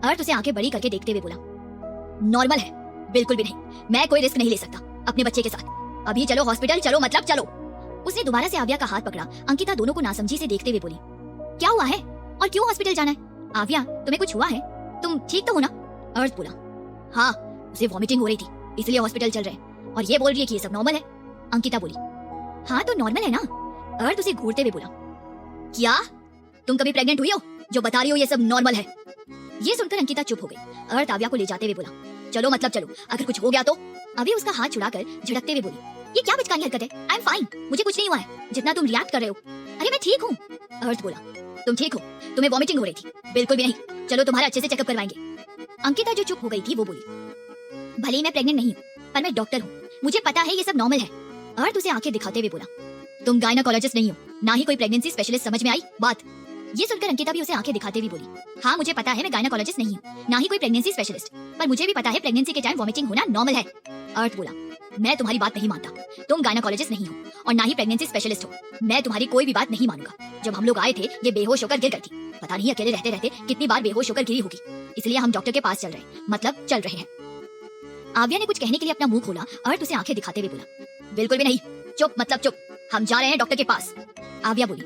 अर्थ उसे आंखें बड़ी करके देखते हुए बोला, नॉर्मल है? बिल्कुल भी नहीं, मैं कोई रिस्क नहीं ले सकता अपने बच्चे के साथ। अभी चलो हॉस्पिटल, चलो मतलब चलो। उसने दोबारा से आव्या का हाथ पकड़ा। अंकिता दोनों को नासमझी से देखते हुए बोली, क्या हुआ है और क्यों हॉस्पिटल जाना है? आव्या तुम्हें कुछ हुआ है? तुम ठीक तो हो ना? अर्थ बोला, हाँ उसे वॉमिटिंग हो रही थी इसलिए हॉस्पिटल चल रहे हैं, और ये बोल रही है कि ये सब नॉर्मल है। अंकिता बोली, हाँ तो नॉर्मल है ना? अर्थ उसे घूरते हुए बोला, क्या तुम कभी प्रेग्नेंट हुई हो जो बता रही हो ये सब नॉर्मल है? ये सुनकर अंकिता चुप हो गई। अर्थ आव्या को ले जाते हुए बोला, चलो मतलब चलो, अगर कुछ हो गया तो? अभी उसका हाथ छुड़ाकर झड़कते हुए बोली, ये क्या बचकानी हरकत है? आई एम फाइन, मुझे कुछ नहीं हुआ है जितना तुम रिएक्ट कर रहे हो। अरे मैं ठीक हूँ। अर्थ बोला, तुम ठीक हो? तुम्हें वॉमिटिंग हो रही थी? बिल्कुल भी नहीं, चलो तुम्हारा अच्छे से चेकअप करवाएंगे। अंकिता जो चुप हो गई थी वो बोली, भले ही मैं प्रेग्नेंट नहीं हूँ पर मैं डॉक्टर हूँ, मुझे पता है ये सब नॉर्मल है। अर्थ उसे आंखें दिखाते हुए बोला, तुम गायनेकोलॉजिस्ट नहीं हो, ना ही कोई प्रेगनेंसी स्पेशलिस्ट, समझ में आई बात? ये सुनकर अंकिता भी उसे आंखें दिखाते हुए बोली, हाँ मुझे पता है मैं गायनेकोलॉजिस्ट नहीं हूँ, ना ही कोई प्रेगनेंसी स्पेशलिस्ट, पर मुझे भी पता है प्रेगनेंसी के टाइम वॉमिटिंग होना नॉर्मल है। अर्थ बोला, मैं तुम्हारी बात नहीं मानता, तुम गायनेकोलॉजिस्ट नहीं हो और ना ही प्रेगनेंसी स्पेशलिस्ट हो। मैं तुम्हारी कोई भी बात नहीं मानूंगा। जब हम लोग आए थे ये बेहोश होकर गिर गई थी, पता नहीं अकेले रहते रहते कितनी बार बेहोश होकर गिरी होगी, इसलिए हम डॉक्टर के पास चल रहे हैं, मतलब चल रहे हैं। आव्या ने कुछ कहने के लिए अपना मुंह खोला। अर्थ उसे आंखें दिखाते हुए बोला, बिल्कुल भी नहीं, चुप मतलब चुप, हम जा रहे हैं डॉक्टर के पास। आव्या बोली,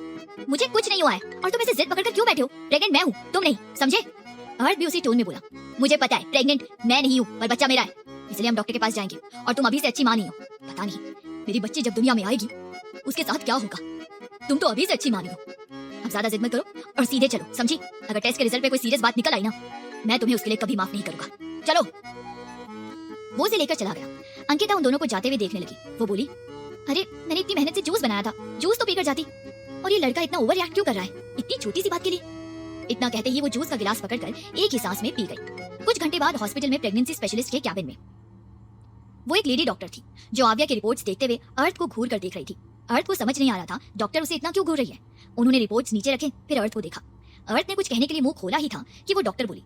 मुझे कुछ नहीं हुआ है और तुम ऐसे जिद पकड़कर क्यों बैठे हो? प्रेग्नेंट मैं हूँ, तुम नहीं, समझे? अर्थ भी उसी टोन में बोला, मुझे पता है प्रेग्नेंट मैं नहीं हूँ पर बच्चा मेरा है, इसलिए हम डॉक्टर के पास जाएंगे और तुम अभी से अच्छी माँ नहीं हो। पता नहीं मेरी बच्ची जब दुनिया में आएगी उसके साथ क्या होगा। तुम तो अभी से अच्छी माँ नहीं हो। अब ज्यादा जिद मत करो और सीधे चलो, समझी? अगर टेस्ट के रिजल्ट पे कोई सीरियस बात निकल आई ना, मैं तुम्हें उसके लिए कभी माफ नहीं करूंगा। चलो। वो उसे लेकर चला गया। अंकिता उन दोनों को जाते हुए देखने लगी। वो बोली, अरे मैंने इतनी मेहनत से जूस बनाया था, जूस तो पीकर जाती, और ये लड़का इतना ओवर रिएक्ट क्यों कर रहा है इतनी छोटी सी बात के लिए? इतना कहते ही वो जूस का गिलास पकड़कर एक ही सांस में पी गई। कुछ घंटे बाद हॉस्पिटल में प्रेगनेंसी स्पेशलिस्ट के कैबिन में वो एक लेडी डॉक्टर थी जो आव्या की रिपोर्ट्स देखते हुए अर्थ को घूर कर देख रही थी। अर्थ को समझ नहीं आ रहा था डॉक्टर उसे इतना क्यों घूर रही है। उन्होंने रिपोर्ट्स नीचे रखे, फिर अर्थ को देखा। अर्थ ने कुछ कहने के लिए मुंह खोला ही था कि वो डॉक्टर बोली,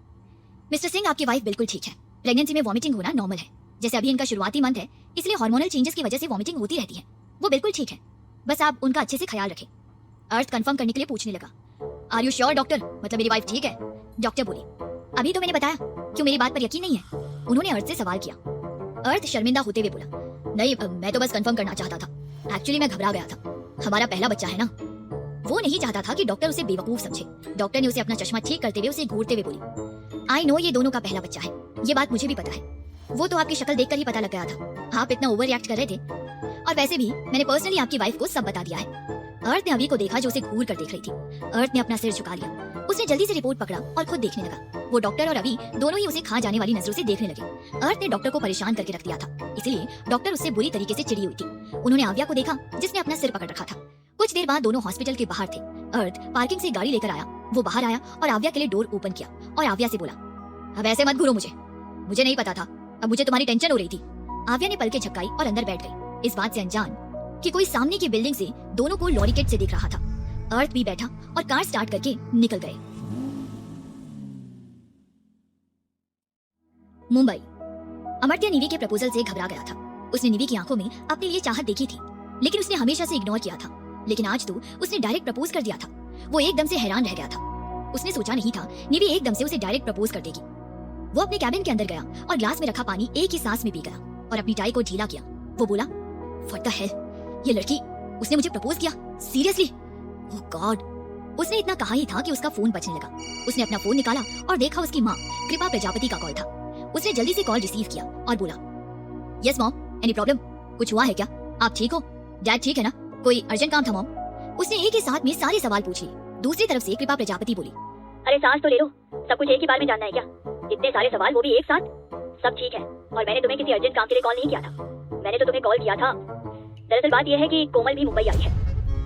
मिस्टर सिंह आपकी वाइफ बिल्कुल ठीक है, प्रेगनेंसी में वॉमिटिंग होना नॉर्मल है। जैसे अभी इनका शुरुआती मंथ है इसलिए हार्मोनल चेंजेस की वजह से वॉमिटिंग होती रहती है, वो बिल्कुल ठीक है, बस आप उनका अच्छे से ख्याल रखें। अर्थ कंफर्म करने के लिए पूछने लगा, आर यू श्योर डॉक्टर, मतलब मेरी वाइफ ठीक है? डॉक्टर बोली, अभी तो मैंने बताया, क्यों मेरी बात पर यकीन नहीं है? उन्होंने अर्थ से सवाल किया। अर्थ शर्मिंदा होते हुए बोला, नहीं मैं तो बस कंफर्म करना चाहता था, एक्चुअली मैं घबरा गया था, हमारा पहला बच्चा है ना। वो नहीं चाहता था कि डॉक्टर उसे बेवकूफ समझे। डॉक्टर ने उसे अपना चश्मा ठीक करते हुए उसे घूरते हुए बोली, आई नो ये दोनों का पहला बच्चा है, ये बात मुझे भी पता है, वो तो आपकी शक्ल देखकर ही पता लग गया था, आप इतना ओवर रिएक्ट कर रहे थे, और वैसे भी मैंने पर्सनली आपकी वाइफ को सब बता दिया है। अर्थ ने अभी को देखा जो उसे घूर कर देख रही थी। अर्थ ने अपना सिर झुका लिया। उसने जल्दी से रिपोर्ट पकड़ा और खुद देखने लगा। वो डॉक्टर और अभी दोनों ही उसे खा जाने वाली नजरों से देखने लगे। अर्थ ने डॉक्टर को परेशान करके रख दिया था, इसीलिए डॉक्टर उससे बुरी तरीके से चिड़ी हुई थी। उन्होंने आव्या को देखा जिसने अपना सिर पकड़ रखा था। कुछ देर बाद दोनों हॉस्पिटल के बाहर थे। अर्थ पार्किंग से गाड़ी लेकर आया। वो बाहर आया और आव्या के लिए डोर ओपन किया और आव्या से बोला, अब ऐसे मत घूरो मुझे नहीं पता था अब मुझे तुम्हारी टेंशन हो रही थी। आव्या ने पलकें झपकाई और अंदर बैठ गई, इस बात से अनजान कि कोई सामने की बिल्डिंग से दोनों को लॉरीकेट से देख रहा था। अर्थ भी बैठा और कार स्टार्ट करके निकल गए। मुंबई। अमर्त्य निवी के प्रपोजल से घबरा गया था। उसने निवी की आंखों में अपने लिए चाहत देखी थी, लेकिन उसने हमेशा से इग्नोर किया था। लेकिन आज तो उसने डायरेक्ट प्रपोज कर दिया था। वो एकदम से हैरान रह गया था। उसने सोचा नहीं था निवी एकदम से उसे डायरेक्ट प्रपोज कर देगी। वो अपने कैबिन के अंदर गया और ग्लास में रखा पानी एक ही सांस में पी गया और अपनी टाई को ढीला किया। वो बोला, व्हाट द हेल, ये लड़की, उसने मुझे प्रपोज किया, सीरियसली? ओह गॉड। उसने इतना कहा ही था कि उसका फोन बजने लगा। उसने अपना फोन निकाला और देखा उसकी माँ कृपा प्रजापति का कॉल था। उसने जल्दी से कॉल रिसीव किया और बोला, यस मॉम, एनी प्रॉब्लम? कुछ हुआ है क्या? आप ठीक हो? डैड ठीक है ना? कोई अर्जेंट काम था मॉम? उसने एक ही साथ में सारे सवाल पूछ लिए। दूसरी तरफ से कृपा प्रजापति बोली, अरे सांस तो ले लो, सब कुछ एक ही बार में जानना है क्या? इतने सारे सवाल, वो भी एक साथ? सब ठीक है, और मैंने तुम्हें किसी अर्जेंट काम के लिए कॉल नहीं किया था। मैंने तो तुम्हें कॉल किया था, दरअसल बात यह है कि कोमल भी मुंबई आई है।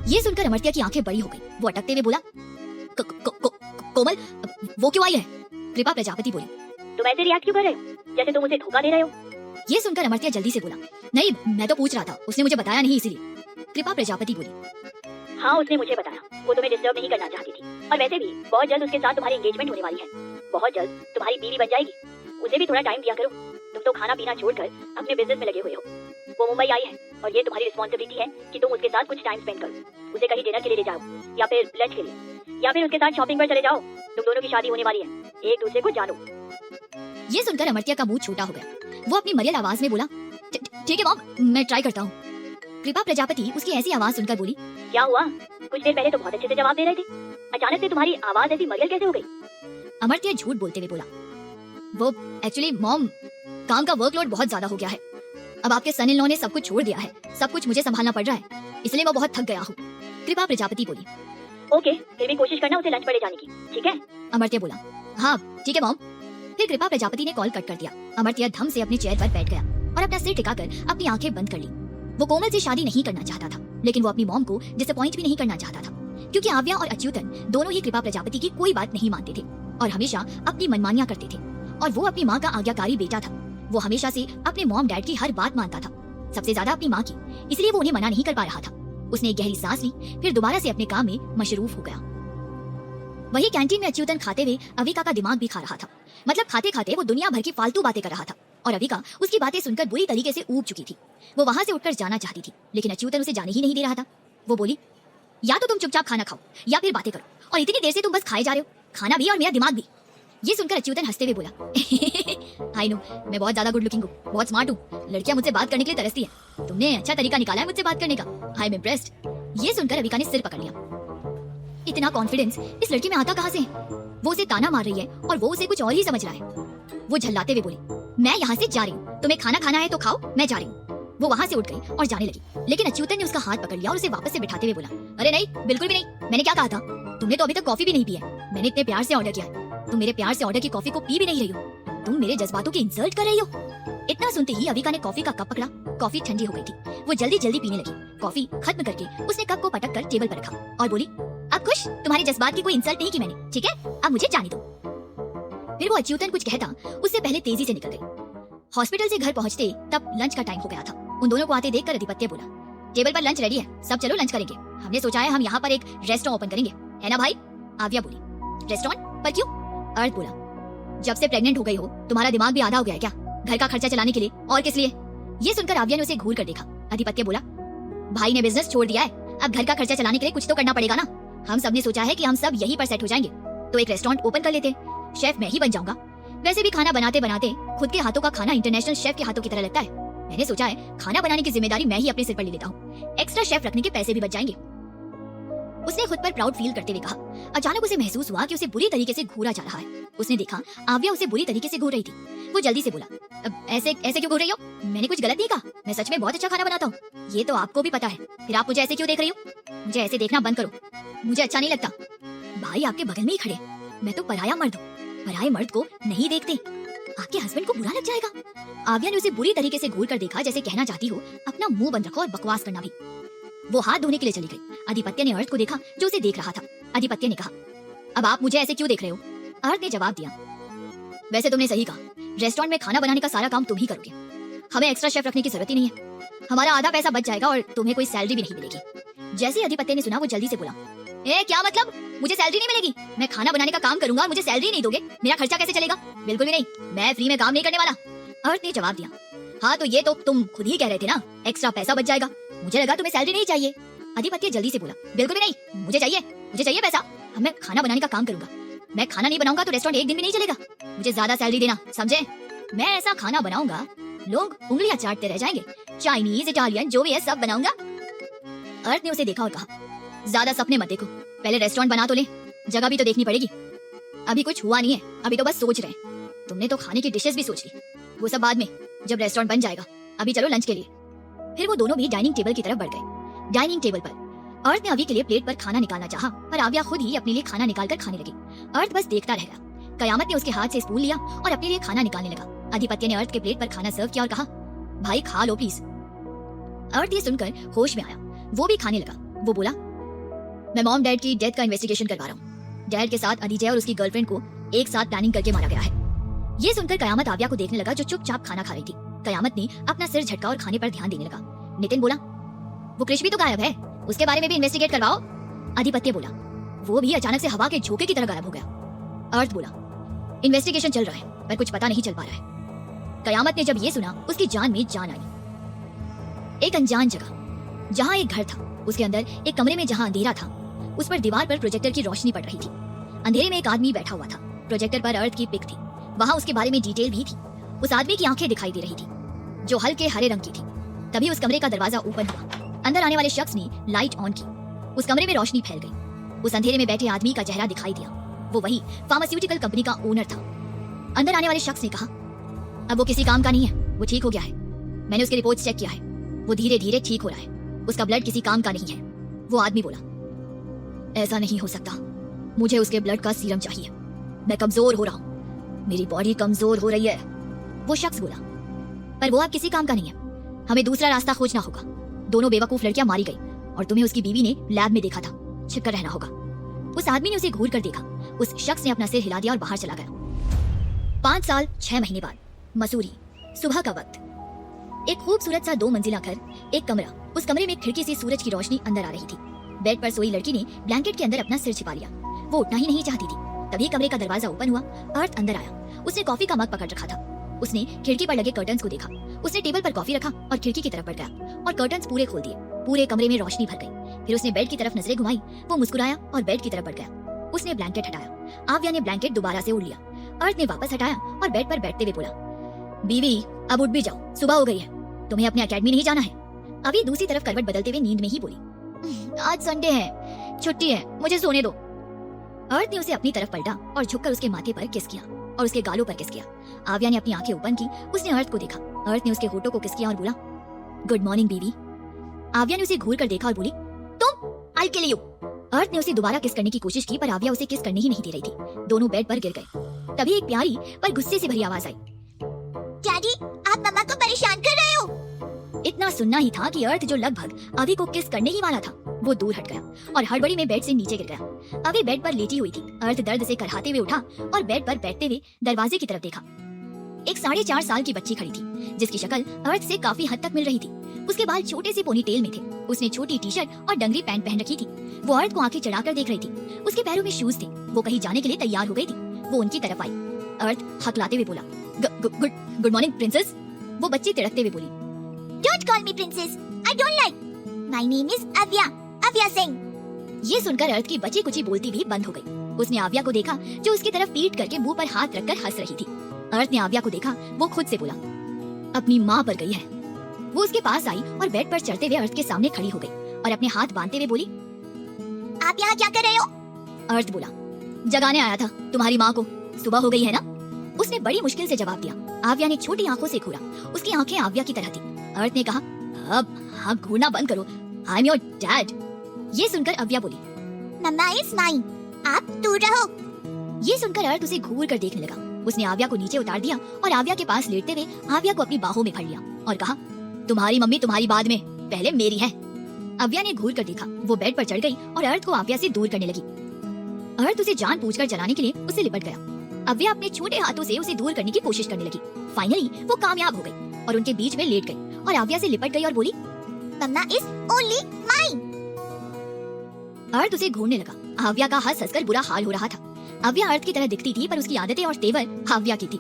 ये सुनकर अमर्त्य की आंखें बड़ी हो गई। वो अटकते हुए बोला, कोमल वो क्यों आई है? कृपा प्रजापति बोली, तुम ऐसे रिएक्ट क्यों कर रहे हो, जैसे तुम उसे धोखा दे रहे हो? ये सुनकर अमर्त्य जल्दी से बोला, नहीं मैं तो पूछ रहा था, उसने मुझे बताया नहीं इसीलिए। कृपा प्रजापति बोली, हाँ उसने मुझे बताया, वो तुम्हें डिस्टर्ब नहीं करना चाहती थी, और वैसे भी बहुत जल्द उसके साथ तुम्हारी एंगेजमेंट होने वाली है। बहुत जल्द तुम्हारी बीवी बन जाएगी, उसे भी थोड़ा टाइम दिया करो। तुम तो खाना पीना छोड़कर अपने बिजनेस में लगे हुए हो। वो मुंबई आई है और ये तुम्हारी रिस्पॉन्सिबिलिटी है कि तुम उसके साथ कुछ टाइम स्पेंड करो। उसे कहीं डिनर के लिए ले जाओ, या फिर लंच के लिए, या फिर उसके साथ शॉपिंग पर चले जाओ। तुम दोनों की शादी होने वाली है, एक दूसरे को जानो। ये सुनकर अमर्त्य का मुंह छोटा हो गया। वो अपनी मरियल आवाज में बोला, ठीक है मॉम, मैं ट्राई करता हूँ। कृपा प्रजापति उसकी ऐसी आवाज सुनकर बोली, क्या हुआ? कुछ देर पहले तो बहुत अच्छे से जवाब दे रहे थे, अचानक से तुम्हारी आवाज ऐसी मरियल कैसे हो गई? अमर्त्य झूठ बोलते हुए बोला, वो एक्चुअली मॉम, काम का वर्कलोड बहुत ज्यादा हो गया है। अब आपके सन इन लॉ ने सब कुछ छोड़ दिया है, सब कुछ मुझे संभालना पड़ रहा है, इसलिए मैं बहुत थक गया हूँ। कृपा प्रजापति बोली, ओके, फिर भी कोशिश करना उसे लंच पर ले जाने की, ठीक है? अमर्त्य बोला, हाँ ठीक है मॉम। फिर कृपा प्रजापति ने कॉल कट कर दिया। अमर्त्य धम से अपनी चेयर पर बैठ गया और अपना सिर टिकाकर अपनी आंखें बंद कर ली। वो कोमल से शादी नहीं करना चाहता था, लेकिन वो अपनी मॉम को डिसअपॉइंट भी नहीं करना चाहता था, क्योंकि आव्या और अच्युतन दोनों ही कृपा प्रजापति की कोई बात नहीं मानते थे और हमेशा अपनी मनमानियां करते थे। और वो अपनी माँ का आज्ञाकारी बेटा था। वो हमेशा से अपने मॉम डैड की हर बात मानता था, सबसे ज्यादा अपनी माँ की, इसलिए वो उन्हें मना नहीं कर पा रहा था। उसने एक गहरी सांस ली, फिर दोबारा से अपने काम में मशरूफ हो गया। वही कैंटीन में अच्युतन खाते हुए अविका का दिमाग भी खा रहा था। मतलब खाते खाते वो दुनिया भर की फालतू बातें कर रहा था और अविका उसकी बातें सुनकर बुरी तरीके से ऊब चुकी थी। वो वहां से उठकर जाना चाहती थी, लेकिन अच्युतन उसे जाने ही नहीं दे रहा था। वो बोली, या तो तुम चुपचाप खाना खाओ या फिर बातें करो, और इतनी देर से तुम बस खाए जा रहे हो, खाना भी और मेरा दिमाग भी। ये सुनकर अच्युतन हंसते हुए बोला, आई नो, मैं बहुत ज्यादा गुड लुकिंग हूँ, बहुत स्मार्ट हूँ, लड़कियां मुझसे बात करने के लिए तरसती है। तुमने अच्छा तरीका निकाला है मुझसे बात करने का, आई एम इम्प्रेस्ड। ये सुनकर अविका ने सिर पकड़ लिया। इतना कॉन्फिडेंस इस लड़की में आता कहाँ से? वो उसे ताना मार रही है और वो उसे कुछ और ही समझ रहा है। वो झल्लाते हुए बोली, मैं यहाँ से जा रही हूँ, तुम्हें खाना खाना है तो खाओ, मैं जा रही हूँ। वो वहाँ से उठ गई और जाने लगी, लेकिन अच्युतन ने उसका हाथ पकड़ लिया और उसे वापस से बिठाते हुए बोला, अरे नहीं, बिल्कुल भी नहीं, मैंने क्या कहा था? तुमने तो अभी तक कॉफी भी नहीं पी है, मैंने इतने प्यार से ऑर्डर किया है, तुम मेरे प्यार से ऑर्डर की कॉफी को पी भी नहीं रही हो, तुम मेरे जज्बातों की इंसल्ट कर रही हो। इतना सुनते ही अविका ने कॉफी का कप पकड़ा। कॉफी ठंडी हो गई थी। वो जल्दी जल्दी पीने लगी। कॉफी खत्म करके उसने कप को पटक कर टेबल पर रखा और बोली, अब खुश? तुम्हारे जज्बात की कोई इंसल्ट नहीं की मैंने, ठीक है? अब मुझे जाने दो। फिर वो अच्युतन कुछ कहता उससे पहले तेजी से निकल गई। हॉस्पिटल से घर पहुंचते तब लंच का टाइम हो गया था। उन दोनों को आते देखकर अधिपत्य बोला, टेबल पर लंच रेडी है, सब चलो लंच करेंगे। हमने सोचा है हम यहाँ पर एक रेस्टोरेंट ओपन करेंगे, है ना भाई? आव्या बोली, रेस्टोरेंट पर क्यों? अर्थ बोला, जब से प्रेग्नेंट हो गई हो तुम्हारा दिमाग भी आधा हो गया है क्या? घर का खर्चा चलाने के लिए, और किस लिए? ये सुनकर आव्या ने उसे घूर कर देखा। अधिपत्य बोला, भाई ने बिजनेस छोड़ दिया है, अब घर का खर्चा चलाने के लिए कुछ तो करना पड़ेगा ना। हम सब ने सोचा है कि हम सब यहीं पर सेट हो जाएंगे, तो एक रेस्टोरेंट ओपन कर लेते। शेफ मैं ही बन जाऊंगा। वैसे भी खाना बनाते बनाते खुद के हाथों का खाना इंटरनेशनल शेफ के हाथों की तरह लगता है। मैंने सोचा है खाना बनाने की जिम्मेदारी मैं ही अपने सिर पर ले लेता हूँ, एक्स्ट्रा शेफ रखने के पैसे भी बच जाएंगे। उसने खुद पर प्राउड फील करते हुए कहा। अचानक उसे महसूस हुआ कि उसे बुरी तरीके से घूरा जा रहा है। उसने देखा आव्या उसे बुरी तरीके से घूर रही थी। वो जल्दी से बोला, अब ऐसे ऐसे क्यों घूर रही हो? मैंने कुछ गलत नहीं कहा, मैं सच में बहुत अच्छा खाना बनाता हूँ, ये तो आपको भी पता है, फिर आप मुझे ऐसे क्यों देख रही हो? मुझे ऐसे देखना बंद करो, मुझे अच्छा नहीं लगता। भाई आपके बगल में ही खड़े, मैं तो पराया मर्द हूँ, पराये मर्द को नहीं देखते, आपके हस्बैंड को बुरा लग जाएगा। आव्या ने उसे बुरी तरीके से घूर कर देखा, जैसे कहना चाहती हो अपना मुंह बंद रखो और बकवास करना भी। वो हाथ धोने के लिए चली गई। अधिपत्य ने अर्थ को देखा जो उसे देख रहा था। अधिपत्य ने कहा, अब आप मुझे ऐसे क्यों देख रहे हो? अर्थ ने जवाब दिया, वैसे तुमने सही कहा, रेस्टोरेंट में खाना बनाने का सारा काम तुम ही करोगे। हमें एक्स्ट्रा शेफ रखने की जरूरत ही नहीं है। हमारा आधा पैसा बच जाएगा और तुम्हें कोई सैलरी भी नहीं मिलेगी। जैसे ही अधिपत्य ने सुना वो जल्दी से बोला, ए क्या मतलब, मुझे सैलरी नहीं मिलेगी? मैं खाना बनाने का काम करूंगा और मुझे सैलरी नहीं दोगे? मेरा खर्चा कैसे चलेगा? बिल्कुल भी नहीं, मैं फ्री में काम नहीं करने वाला। अर्थ ने जवाब दिया, हाँ तो ये तो तुम खुद ही कह रहे थे ना, एक्स्ट्रा पैसा बच जाएगा। मुझे लगा तुम्हें सैलरी नहीं चाहिए। अधिपत्य जल्दी से बोला, बिल्कुल भी नहीं, मुझे चाहिए पैसा। मैं खाना बनाने का काम करूंगा। मैं खाना नहीं बनाऊंगा तो रेस्टोरेंट एक दिन भी नहीं चलेगा। मुझे ज्यादा सैलरी देना, समझे? मैं ऐसा खाना बनाऊंगा लोग उंगलियां चाटते रह जाएंगे। चाइनीज, इटालियन, जो भी है सब बनाऊंगा। अर्थ ने उसे देखा और कहा, ज्यादा सपने मत देखो, पहले रेस्टोरेंट बना तो ले, जगह भी तो देखनी पड़ेगी। अभी कुछ हुआ नहीं है, अभी तो बस सोच रहे हैं। तुमने तो खाने की डिशेस भी सोच ली, वो सब बाद में, जब रेस्टोरेंट बन जाएगा। अभी चलो लंच के लिए। फिर वो दोनों भी डाइनिंग टेबल की तरफ बढ़ गए। डाइनिंग टेबल पर अर्थ ने अभी के लिए प्लेट पर खाना निकालना चाहा, पर आव्या खुद ही अपने लिए खाना निकालकर खाने लगी। अर्थ बस देखता रह गया। कयामत ने उसके हाथ से स्पून लिया और अपने लिए खाना निकालने लगा। अधिपत्य ने अर्थ के प्लेट पर खाना सर्व किया और कहा, भाई खा लो प्लीज। अर्थ ये सुनकर होश में आया, वो भी खाने लगा। वो बोला, मैं मॉम डैड की डेथ का इन्वेस्टिगेशन करवा रहा हूँ। डैड के साथ अदिति और उसकी गर्लफ्रेंड को एक साथ प्लानिंग करके मारा गया है। ये सुनकर कयामत आव्या को देखने लगा, जो चुपचाप खाना खा रही थी। कयामत ने अपना सिर झटका और खाने पर ध्यान देने लगा। नितिन बोला, वो कृष भी तो गायब है, उसके बारे में भी इन्वेस्टिगेट करवाओ। अधिपत्य बोला, वो भी अचानक से हवा के झोंके की तरह गायब हो गया। अर्थ बोला, इन्वेस्टिगेशन चल रहा है पर कुछ पता नहीं चल पा रहा है। कयामत ने जब ये सुना, उसकी जान में जान आई। एक अनजान जगह जहाँ एक घर था, उसके अंदर एक कमरे में जहाँ अंधेरा था, उस पर दीवार पर प्रोजेक्टर की रोशनी पड़ रही थी। अंधेरे में एक आदमी बैठा हुआ था। प्रोजेक्टर पर अर्थ की पिक थी, वहाँ उसके बारे में डिटेल भी थी। उस आदमी की आंखें दिखाई दे रही थी, जो हल्के हरे रंग की थी। तभी उस कमरे का दरवाजा ओपन हुआ। अंदर आने वाले शख्स ने लाइट ऑन की। उस कमरे में रोशनी फैल गई। उस अंधेरे में बैठे आदमी का चेहरा दिखाई दिया। वो वही फार्मास्यूटिकल कंपनी का ओनर था। अंदर आने वाले शख्स ने कहा, अब वो किसी काम का नहीं है, वो ठीक हो गया है। मैंने उसके रिपोर्ट चेक किया है, वो धीरे धीरे ठीक हो रहा है। उसका ब्लड किसी काम का नहीं है। वो आदमी बोला, ऐसा नहीं हो सकता, मुझे उसके ब्लड का सीरम चाहिए। मैं कमजोर हो रहा हूँ, मेरी बॉडी कमजोर हो रही है। वो शख्स बोला, पर वो अब किसी काम का नहीं है, हमें दूसरा रास्ता खोजना होगा। दोनों बेवकूफ लड़कियां मारी गई और तुम्हें उसकी बीवी ने लैब में देखा था, छिपकर रहना होगा। उस आदमी ने उसे घूर कर देखा। उस शख्स ने अपना सिर हिला दिया और बाहर चला गया। 5 साल 6 महीने बाद, मसूरी, सुबह का वक्त। एक खूबसूरत सा 2 मंजिला घर, एक कमरा। उस कमरे में खिड़की से सूरज की रोशनी अंदर आ रही थी। बेड पर सोई लड़की ने ब्लैंकेट के अंदर अपना सिर छिपा लिया। वो उठना ही नहीं चाहती थी। तभी कमरे का दरवाजा ओपन हुआ। अर्थ अंदर आया। उसने कॉफी का मग पकड़ रखा था। उसने खिड़की पर लगे कर्टन्स को देखा। उसने टेबल पर कॉफी रखा और खिड़की की तरफ बढ़ गया और कर्टन्स पूरे खोल दिए। पूरे कमरे में रोशनी भर गई। फिर उसने बेड की तरफ नजरें घुमाई। वो मुस्कुराया और बेड की तरफ बढ़ गया। उसने ब्लैंकेट हटाया। आव्या ने ब्लैंकेट दोबारा से ओढ़ लिया। अर्थ ने वापस हटाया और बेड पर बैठते हुए बोला, बीवी अब उठ भी जाओ, सुबह हो गई है, तुम्हें अपने अकेडमी नहीं जाना है। अभी दूसरी तरफ करवट बदलते हुए नींद में ही बोली, आज संडे है, छुट्टी है, मुझे सोने दो। अर्थ ने उसे अपनी तरफ पलटा और झुककर उसके माथे पर किस किया और उसके गालों पर किस किया। आव्या ने अपनी आंखें ओपन की। उसने अर्थ को देखा। अर्थ ने उसके होठों को किस किया और बोला, गुड मॉर्निंग बीवी। आव्या ने उसे घूर कर देखा और बोली, तुम, आई किल यू। अर्थ ने उसे दोबारा किस करने की कोशिश की, पर आव्या उसे किस करने ही नहीं दे रही थी। दोनों बेड पर गिर गए। तभी एक प्यारी पर गुस्से से भरी आवाज आई, डैडी आप मम्मा को परेशान कर रहे हो। इतना सुनना ही था कि अर्थ जो लगभग अभी को किस करने ही वाला था, वो दूर हट गया और हड़बड़ी में बेड से नीचे गिर गया। अभी बेड पर लेटी हुई थी। अर्थ दर्द से करहाते हुए उठा और बेड पर बैठते हुए दरवाजे की तरफ देखा। एक 4.5 साल की बच्ची खड़ी थी, जिसकी शक्ल अर्थ से काफी हद तक मिल रही थी। उसके बाल छोटे से पोनी टेल में थे। उसने छोटी टी शर्ट और डंगरी पैंट पहन रखी थी। वो अर्थ को आंखें चढ़ाकर देख रही थी। उसके पैरों में शूज थे। वो कहीं जाने के लिए तैयार हो गई थी। वो उनकी तरफ आई। अर्थ हकलाते हुए बोला, गुड मॉर्निंग प्रिंसेस। वो बच्ची तिड़कते हुए बोली, don't call me princess, I don't like, my name is आव्या सिंह। ये सुनकर अर्थ की बची कुची बोलती भी बंद हो गई। उसने आव्या को देखा, जो उसकी तरफ पीठ करके मुंह पर हाथ रखकर हंस रही थी। अर्थ ने आव्या को देखा। वो खुद से बोला, अपनी माँ पर गई है। वो उसके पास आई और बेड पर चढ़ते हुए अर्थ के सामने खड़ी हो गई और अपने हाथ बांधते हुए बोली, आप यहाँ क्या कर रहे हो? अर्थ बोला, जगाने आया था तुम्हारी माँ को, सुबह हो गई है ना। उसने बड़ी मुश्किल से जवाब दिया। आव्या ने छोटी आंखों से घूरा। उसकी आंखें आव्या की तरह थी। अर्थ ने कहा, अब घूरना बंद करो, आई एम योर डैड। ये सुनकर आव्या बोली, मम्मा इज माइन, आप दूर रहो। ये सुनकर अर्थ उसे घूर कर देखने लगा। उसने आव्या को नीचे उतार दिया और आव्या के पास लेटते हुए आव्या को अपनी बाहों में भर लिया और कहा, तुम्हारी मम्मी तुम्हारी बाद में, पहले मेरी है। आव्या ने घूर कर देखा। वो बेड पर चढ़ गई और अर्थ को आव्या से दूर करने लगी। अर्थ उसे जान पूछकर जलाने के लिए उससे लिपट गया। अव्या अपने छोटे हाथों से उसे दूर करने की कोशिश करने लगी। फाइनली वो कामयाब हो गई और उनके बीच में लेट गई और अव्या से लिपट गई और बोली, मम्मा इज ओनली माइन। अर्थ उसे घूरने लगा। अव्या का हंसकर बुरा हाल हो रहा था। अव्या अर्थ की तरह दिखती थी, पर उसकी आदतें और तेवर अव्या की थी।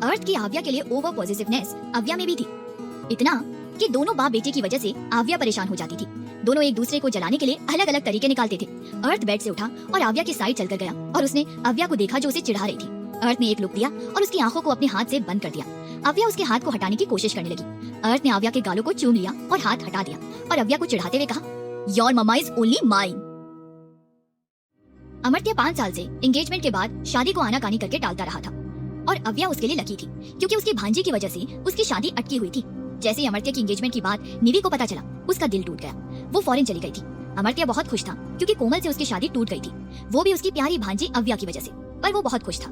अर्थ की अव्या के लिए ओवर पॉजिटिवनेस अव्या में भी थी, इतना कि दोनों बाप बेटे की वजह से अव्या परेशान हो जाती थी। दोनों एक दूसरे को जलाने के लिए अलग अलग तरीके निकालते थे। अर्थ बेड से उठा और अव्या की साइड चलकर गया और उसने अव्या को देखा जो उसे चिढ़ा रही थी। अर्थ ने एक लुक दिया और उसकी आंखों को अपने हाथ से बंद कर दिया। अव्या उसके हाथ को हटाने की कोशिश करने लगी। अर्थ ने अव्या के गालों को चूम लिया और हाथ हटा दिया और अव्या को चिढ़ाते हुए कहा, your mamma is only mine. Amartya 5 साल से एंगेजमेंट के बाद शादी को आनाकानी करके टालता रहा था और अव्या उसके लिए लकी थी, क्योंकि उसकी भांजी की वजह से उसकी शादी अटकी हुई थी। जैसे ही अमर्त्य की एंगेजमेंट की बात निवी को पता चला, उसका दिल टूट गया। वो फॉरेन चली गई थी। अमर्त्य बहुत खुश था, क्योंकि कोमल से उसकी शादी टूट गई थी, वो भी उसकी प्यारी भांजी अव्या की वजह से। पर वो बहुत खुश था,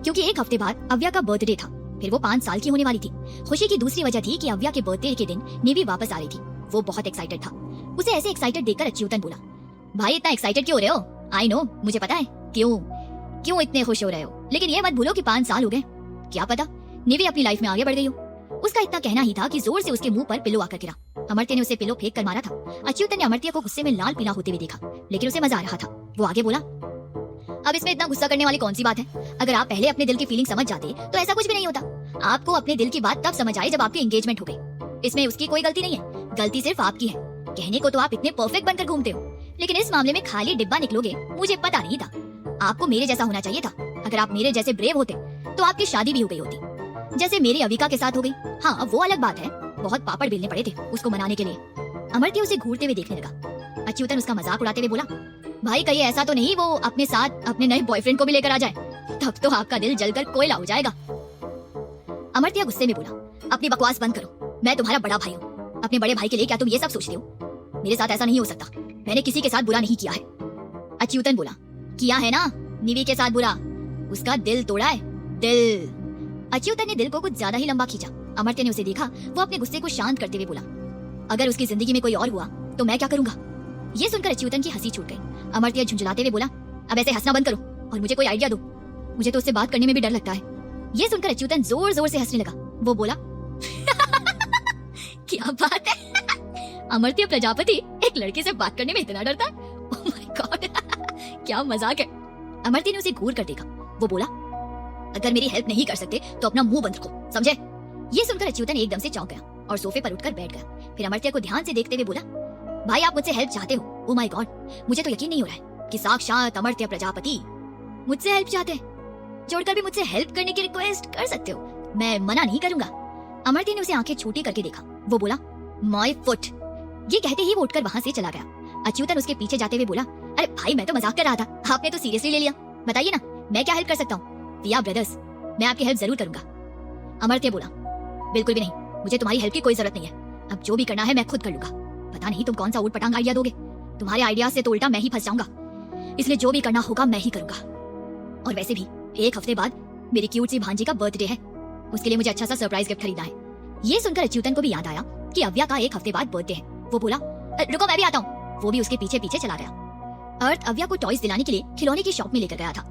क्योंकि एक हफ्ते बाद अव्या का बर्थडे था। फिर वो 5 साल की होने वाली थी। खुशी की दूसरी वजह थी कि अव्या के बर्थडे के दिन निवी वापस आ रही थी। वो बहुत एक्साइटेड था। उसे ऐसे एक्साइटेड देखकर अच्युतन बोला, भाई इतना एक्साइटेड क्यों हो रहे हो? आई नो, मुझे पता है क्यों इतने खुश हो रहे हो, लेकिन ये मत भूलो कि 5 साल हो गए। क्या पता निवी अपनी लाइफ में आगे बढ़ गई हो। उसका इतना कहना ही था कि जोर से उसके मुंह पर पिलो आकर गिरा। अमर्त्य ने उसे पिलो फेंक कर मारा था। अच्युतन ने अमर्त्य को गुस्से में लाल पीला होते हुए देखा, लेकिन उसे मजा आ रहा था। वो आगे बोला, अब इसमें इतना गुस्सा करने वाली कौन सी बात है? अगर आप पहले अपने दिल की फीलिंग समझ जाते तो ऐसा कुछ भी नहीं होता। आपको अपने दिल की बात तब समझ आई जब आपकी एंगेजमेंट हो गई। इसमें उसकी कोई गलती नहीं है, गलती सिर्फ आपकी है। कहने को तो आप इतने परफेक्ट बनकर घूमते हो, लेकिन इस मामले में खाली डिब्बा निकलोगे मुझे पता नहीं था। आपको मेरे जैसा होना चाहिए था। अगर आप मेरे जैसे ब्रेव होते तो आपकी शादी भी हो गई होती, जैसे मेरी अविका के साथ हो गई। हाँ वो अलग बात है, बहुत पापड़ बेलने पड़े थे उसको मनाने के लिए। अमर्त्य उसे घूरते हुए देखने लगा। अच्युतन उसका मजाक उड़ाते हुए बोला, भाई कहीं ऐसा तो नहीं वो अपने साथ अपने नए बॉयफ्रेंड को भी लेकर आ जाए, तब तो आपका दिल जलकर कोयला हो जाएगा। अमर्त्य गुस्से में बोला, अपनी बकवास बंद करो, मैं तुम्हारा बड़ा भाई हूँ। अपने बड़े भाई के लिए क्या तुम ये सब सोचते हो? मेरे साथ ऐसा नहीं हो सकता, मैंने किसी के साथ बुरा नहीं किया है। अच्युतन बोला, किया है ना, निवी के साथ बुरा, उसका दिल तोड़ा है, दिल। अच्युतन ने दिल को कुछ ज्यादा ही लंबा खींचा। अमर्त्य ने उसे देखा, वो अपने गुस्से को शांत करते हुए बोला, अगर उसकी जिंदगी में कोई और हुआ तो मैं क्या करूंगा? ये सुनकर अच्युतन की हंसी छूट गई। अमर्त्य झुंझलाते हुए बोला, अब ऐसे हंसना बंद करो और मुझे कोई आइडिया दो, मुझे तो उससे बात करने में भी डर लगता है। ये सुनकर अच्युतन जोर जोर से हंसने लगा। वो बोला, क्या बात है, अमर्त्य प्रजापति एक लड़के से बात करने में इतना डरता है? ओह माय गॉड, क्या मजाक है। अमर्त्य ने उसे घूर कर देखा। वो बोला, अगर मेरी हेल्प नहीं कर सकते तो अपना मुंह बंद रखो, समझे? ये सुनकर अच्युतन एकदम से चौंक गया और सोफे पर उठकर बैठ गया। फिर अमर्त्य को ध्यान से देखते हुए बोला, भाई आप मुझसे हेल्प चाहते हो? ओह माय गॉड, मुझे तो यकीन नहीं हो रहा है कि साक्षात अमर्त्य प्रजापति मुझसे हेल्प चाहते हैं। जोड़कर भी मुझसे हेल्प करने की रिक्वेस्ट कर सकते हो, मैं मना नहीं करूंगा। अमर्त्य ने उसे आंखें छोटी करके देखा। वो बोला, माय फुट। ये कहते ही वो उठकर वहां से चला गया। अच्युतन उसके पीछे जाते हुए बोला, अरे भाई मैं तो मजाक कर रहा था, आपने तो सीरियसली ले लिया। बताइए ना, मैं क्या हेल्प कर सकता हूँ? वी आर ब्रदर्स, मैं आपकी हेल्प जरूर करूंगा। अमर्त्य बोला, बिल्कुल भी नहीं, मुझे तुम्हारी हेल्प की कोई जरूरत नहीं है। अब जो भी करना है मैं खुद कर लूंगा। पता नहीं तुम कौन सा ऊट पटांग आइडिया दोगे, तुम्हारे आइडिया से तो उल्टा मैं ही फंस जाऊंगा, इसलिए जो भी करना होगा मैं ही करूंगा। और वैसे भी 1 हफ्ते बाद मेरी क्यूट सी भांजी का बर्थडे है, उसके लिए मुझे अच्छा सा सरप्राइज गिफ्ट खरीदना है। ये सुनकर अच्युतन को भी याद आया कि अव्या का 1 हफ्ते बाद बर्थडे है। वो बोला, रुको मैं भी आता हूँ। वो भी उसके पीछे पीछे चला गया। अर्थ अव्या को टॉयज दिलाने के लिए खिलौने की शॉप में लेकर गया था।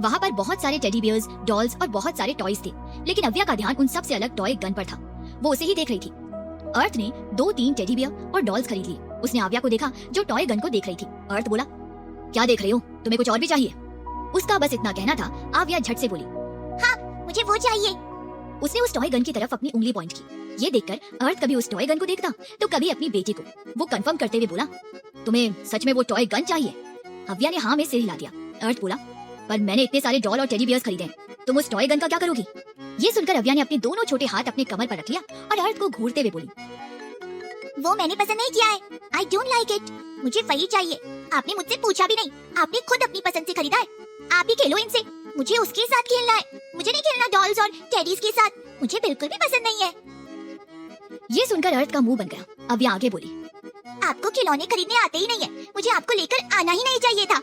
वहाँ पर बहुत सारे टेडी बियर्स, डॉल्स और बहुत सारे टॉयज थे, लेकिन अव्या का ध्यान उन सबसे अलग टॉय गन पर था। वो उसे ही देख रही थी। अर्थ ने 2-3 टेडी बियर और डॉल्स खरीद लिए। उसने अव्या को देखा जो टॉय गन को देख रही थी। अर्थ बोला, क्या देख रही हो, तुम्हें कुछ और भी चाहिए? उसका बस इतना कहना था। अव्या झट से बोली, हाँ मुझे वो चाहिए। उसने उस टॉय गन की तरफ अपनी उंगली पॉइंट की। ये देखकर अर्थ कभी उस टॉय गन को देखता तो कभी अपनी बेटी को। वो कंफर्म करते हुए बोला, तुम्हें सच में वो टॉय गन चाहिए? अव्या ने हाँ में सिर हिला दिया। अर्थ बोला, पर मैंने इतने सारे डॉल और टेडी बियर्स खरीदे हैं, तुम उस टॉय गन का क्या करोगी? ये सुनकर अव्या ने अपने दोनों छोटे हाथ अपने कमर पर रख लिया और अर्थ को घूरते हुए बोली, वो मैंने पसंद नहीं किया है, आई डोंट लाइक इट, मुझे वही चाहिए। आपने मुझसे पूछा भी नहीं, आपने खुद अपनी पसंद से खरीदा है। आप ही खेलो इनसे, मुझे उसके साथ खेलना है, मुझे नहीं खेलना डॉल्स और टेडीज के साथ, मुझे बिल्कुल भी पसंद नहीं है। ये सुनकर अर्थ का मुंह बन गया। अव्या आगे बोली, आपको खिलौने खरीदने आते ही नहीं है, मुझे आपको लेकर आना ही नहीं चाहिए था।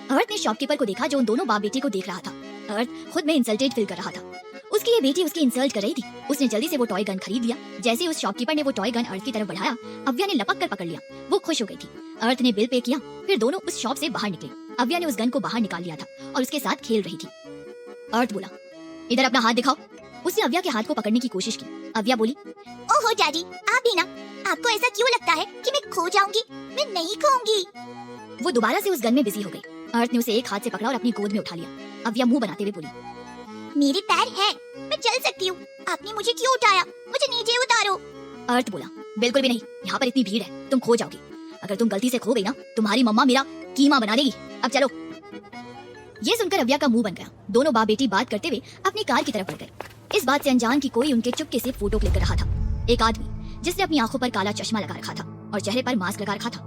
अर्थ ने शॉपकीपर को देखा जो उन दोनों बाप बेटी को देख रहा था। अर्थ खुद में इंसल्टेड फील कर रहा था। उसकी ये बेटी उसकी इंसल्ट कर रही थी। उसने जल्दी से वो टॉय गन खरीद लिया। जैसे उस शॉपकीपर ने वो टॉय गन अर्थ की तरफ बढ़ाया, अव्या ने लपक कर पकड़ लिया। वो खुश हो गई थी। अर्थ ने बिल पे किया, फिर दोनों उस शॉप से बाहर निकले। अव्या ने उस गन को बाहर निकाल लिया था और उसके साथ खेल रही थी। अर्थ बोला, इधर अपना हाथ दिखाओ। उसने अव्या के हाथ को पकड़ने की कोशिश की। अव्या बोली, ओहो डैडी, आप भी ना, आपको ऐसा क्यों लगता है कि मैं खो जाऊंगी? मैं नहीं खोऊंगी। वो दोबारा से उस गन में बिजी हो गई। अर्थ ने उसे एक हाथ से पकड़ा और अपनी गोद में उठा लिया। अव्या मुंह बनाते हुए बोली, मेरे पैर हैं, मैं चल सकती हूँ। आपने मुझे क्यों उठाया? मुझे नीचे उतारो। अर्थ बोला, बिल्कुल भी नहीं, यहाँ पर इतनी भीड़ है, तुम खो जाओगी। अगर तुम गलती से खो गई ना, तुम्हारी मम्मा मेरा कीमा बना देगी। अब चलो। ये सुनकर अव्या का मुंह बन गया। दोनों बाप बेटी बात करते हुए अपनी कार की तरफ बढ़ गए। इस बात से अनजान कि कोई उनके चुपके से फोटो क्लिक कर रहा था। एक आदमी जिसने अपनी आंखों पर काला चश्मा लगा रखा था और चेहरे पर मास्क लगा रखा था,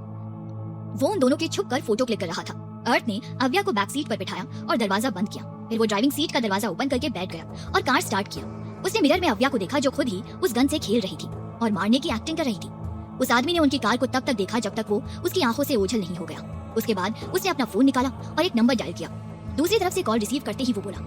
वो उन दोनों के छुप कर फोटो क्लिक कर रहा था। अर्थ ने अव्या को बैक सीट पर बिठाया और दरवाजा बंद किया। फिर वो ड्राइविंग सीट का दरवाजा ओपन करके बैठ गया और कार स्टार्ट किया। उसने मिरर में अव्या को देखा जो खुद ही उस गन से खेल रही थी और मारने की एक्टिंग कर रही थी। उस आदमी ने उनकी कार को तब तक देखा जब तक वो उसकी आंखों से ओझल नहीं हो गया। उसके बाद उसने अपना फोन निकाला और एक नंबर डायल किया। दूसरी तरफ से कॉल रिसीव करते ही वो बोला,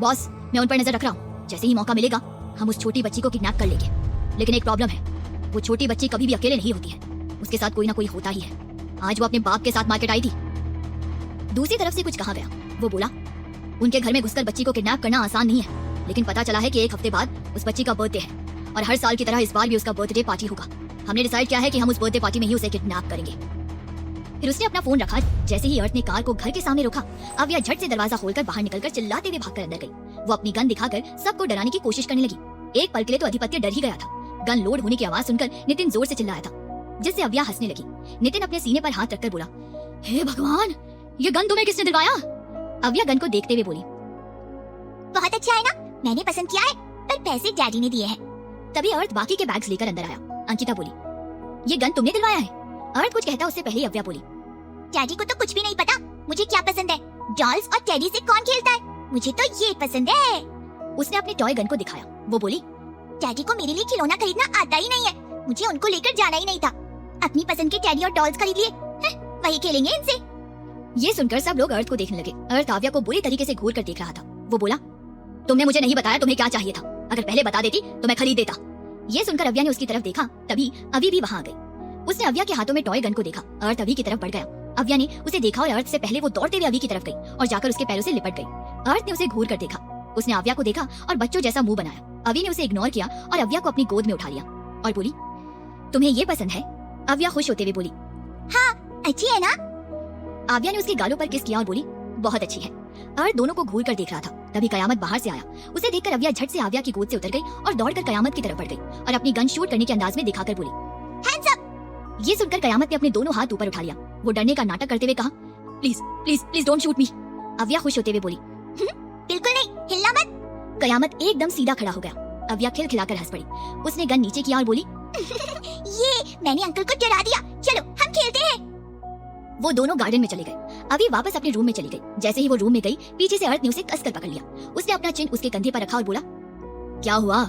बॉस, मैं उन पर नजर रख रहा हूँ। जैसे ही मौका मिलेगा हम उस छोटी बच्ची को किडनैप कर लेंगे। लेकिन एक प्रॉब्लम है, वो छोटी बच्ची कभी भी अकेले नहीं होती है, उसके साथ कोई ना कोई होता ही है। आज वो अपने बाप के साथ मार्केट आई थी। दूसरी तरफ से कुछ कहा गया। वो बोला, उनके घर में घुसकर बच्ची को किडनैप करना आसान नहीं है, लेकिन पता चला है कि एक हफ्ते बाद उस बच्ची का बर्थडे है और हर साल की तरह इस बार भी उसका बर्थडे पार्टी होगा। हमने डिसाइड किया है कि हम उस बर्थडे पार्टी में ही उसे किडनैप करेंगे। फिर उसने अपना फोन रखा। जैसे ही अर्थ ने कार को घर के सामने रोका, अव्या झट से दरवाजा खोलकर बाहर निकलकर चिल्लाते हुए भागकर अंदर गई। वो अपनी गन दिखाकर सबको डराने की कोशिश करने लगी। एक पल के लिए तो अधिपत्य डर ही गया था। गन लोड होने की आवाज सुनकर नितिन जोर से चिल्लाया था, जिससे अव्या हंसने लगी। नितिन अपने सीने पर हाथ रखकर बोला, हे भगवान, ये गन तुम्हें किसने दिलवाया? अव्या गन को देखते हुए बोली, बहुत अच्छा है ना, मैंने पसंद किया है, पर पैसे डैडी ने दिए हैं। तभी अर्थ बाकी के बैग्स लेकर अंदर आया। अंकिता बोली, ये गन तुमने दिलवाया है? अर्थ कुछ कहता उससे पहले ही अव्या बोली, डैडी को तो कुछ भी नहीं पता मुझे क्या पसंद है। डॉल्स और टेडी से कौन खेलता है? मुझे तो ये पसंद है। उसने अपने टॉय गन को दिखाया। वो बोली, डैडी को मेरे लिए खिलौना खरीदना आता ही नहीं है, मुझे उनको लेकर जाना ही नहीं था। अपनी पसंद के टेडी और डॉल्स खरीद लिए, वही खेलेंगे इनसे। ये सुनकर सब लोग अर्थ को देखने लगे। अर्थ आव्या को बुरी तरीके से घूर कर देख रहा था। वो बोला, तुमने मुझे नहीं बताया तुम्हें क्या चाहिए था। अगर पहले बता देती तो मैं खरीद देता। ये सुनकर अव्या ने उसकी तरफ देखा, तभी अभी भी वहाँ आ गई। उसने अव्या के हाथों में टॉय गन को देखा। अर्थ अभी की तरफ बढ़ गया। अव्या ने उसे देखा और अर्थ से पहले वो दौड़ते हुए अभी की तरफ गई और जाकर उसके पैरों से लिपट गई। अर्थ ने उसे घूर कर देखा। उसने अव्या को देखा और बच्चों जैसा मुंह बनाया। अभी ने उसे इग्नोर किया और अव्या को अपनी गोद में उठा लिया और बोली, तुम्हें ये पसंद है? अव्या खुश होते हुए बोली, हाँ, अच्छी है ना। आव्या ने उसके गालों पर किस किया और बोली, बहुत अच्छी है। अर्थ दोनों को घूर कर देख रहा था। तभी कयामत बाहर से आया। उसे देखकर अव्या झट से आव्या की गोद से उतर गई और दौड़कर कयामत की तरफ बढ़ गई और अपनी गन शूट करने के अंदाज में दिखाकर बोली, हैंड्स अप। ये सुनकर कयामत ने अपने दोनों हाथ ऊपर उठा लिया। वो डरने का नाटक करते हुए कहा, please please please don't shoot me. Avya खुश होते हुए बोली, बिल्कुल नहीं, हिलना मत। कयामत एकदम सीधा खड़ा हो गया। अव्या खिलखिलाकर हंस पड़ी। उसने गन नीचे किया और बोली, ये मैंने अंकल को डरा दिया, चलो हम खेलते हैं। वो दोनों गार्डन में चले गए। अभी वापस अपने रूम में चली गई। जैसे ही वो रूम में गई, पीछे से अर्थ ने उसे कसकर पकड़ लिया। उसने अपना चिन उसके कंधे पर रखा और बोला, क्या हुआ?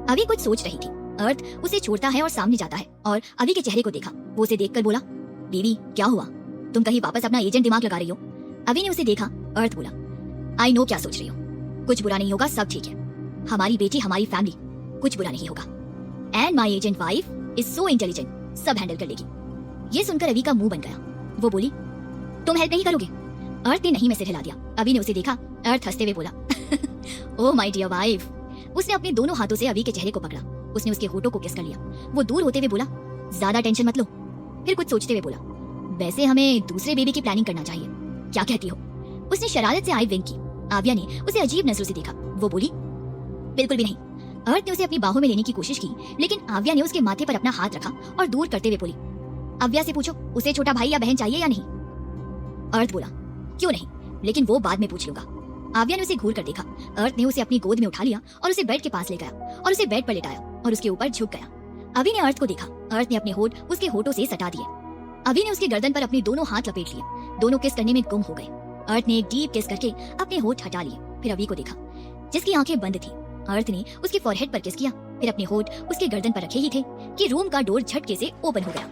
अभी कुछ सोच रही थी। अर्थ उसे छोड़ता है और सामने जाता है और अभी के चेहरे को देखा। वो उसे देखकर बोला, बीवी क्या हुआ? तुम कहीं वापस अपना एजेंट दिमाग लगा रही हो? अभी ने उसे देखा। अर्थ बोला, आई नो क्या सोच रही हो। कुछ बुरा नहीं होगा, सब ठीक है। हमारी बेटी, हमारी फैमिली, कुछ बुरा नहीं होगा। And my agent wife is so intelligent, सब हैंडल कर लेगी। ये सुनकर अभी का मुंह बन गया। वो बोली, तुम हेल्प नहीं करोगे? अर्थ ने नहीं में सिर हिला दिया। अभी ने उसे देखा। अर्थ हंसते हुए बोला, ओह माय डियर वाइफ। उसने अपने दोनों हाथों से अभी के चेहरे को पकड़ा। उसने उसके होठों को किस कर लिया। वो दूर होते हुए बोला, ज्यादा टेंशन मत लो। फिर कुछ सोचते हुए बोला, वैसे हमें दूसरे बेबी की प्लानिंग करना चाहिए, क्या कहती हो? उसने शरारत से आई विंक की। आव्या ने उसे अजीब नजरों से देखा। वो बोली, बिल्कुल भी नहीं। अर्थ ने उसे अपनी बाहों में लेने की कोशिश की, लेकिन आव्या ने उसके माथे पर अपना हाथ रखा और दूर करते हुए बोली, अव्या से पूछो उसे छोटा भाई या बहन चाहिए या नहीं। अर्थ बोला, क्यों नहीं, लेकिन वो बाद में पूछ लूंगा। आव्या ने उसे घूर कर देखा। अर्थ ने उसे अपनी गोद में उठा लिया और उसे बेड के पास ले गया और उसे बेड पर लेटाया और उसके ऊपर झुक गया। अभी ने अर्थ को देखा। अर्थ ने अपने होठ उसके होठों से सटा दिए। अभी ने उसके गर्दन पर अपने दोनों हाथ लपेट लिए। दोनों किस करने में गुम हो गए। अर्थ ने एक डीप किस करके अपने होठ हटा लिए। फिर अभी को देखा, जिसकी आंखें बंद थी। अर्थ ने उसके फॉरहेड पर किस किया। फिर अपने होठ उसके गर्दन पर रखे ही थे कि रूम का डोर झटके से ओपन हो गया।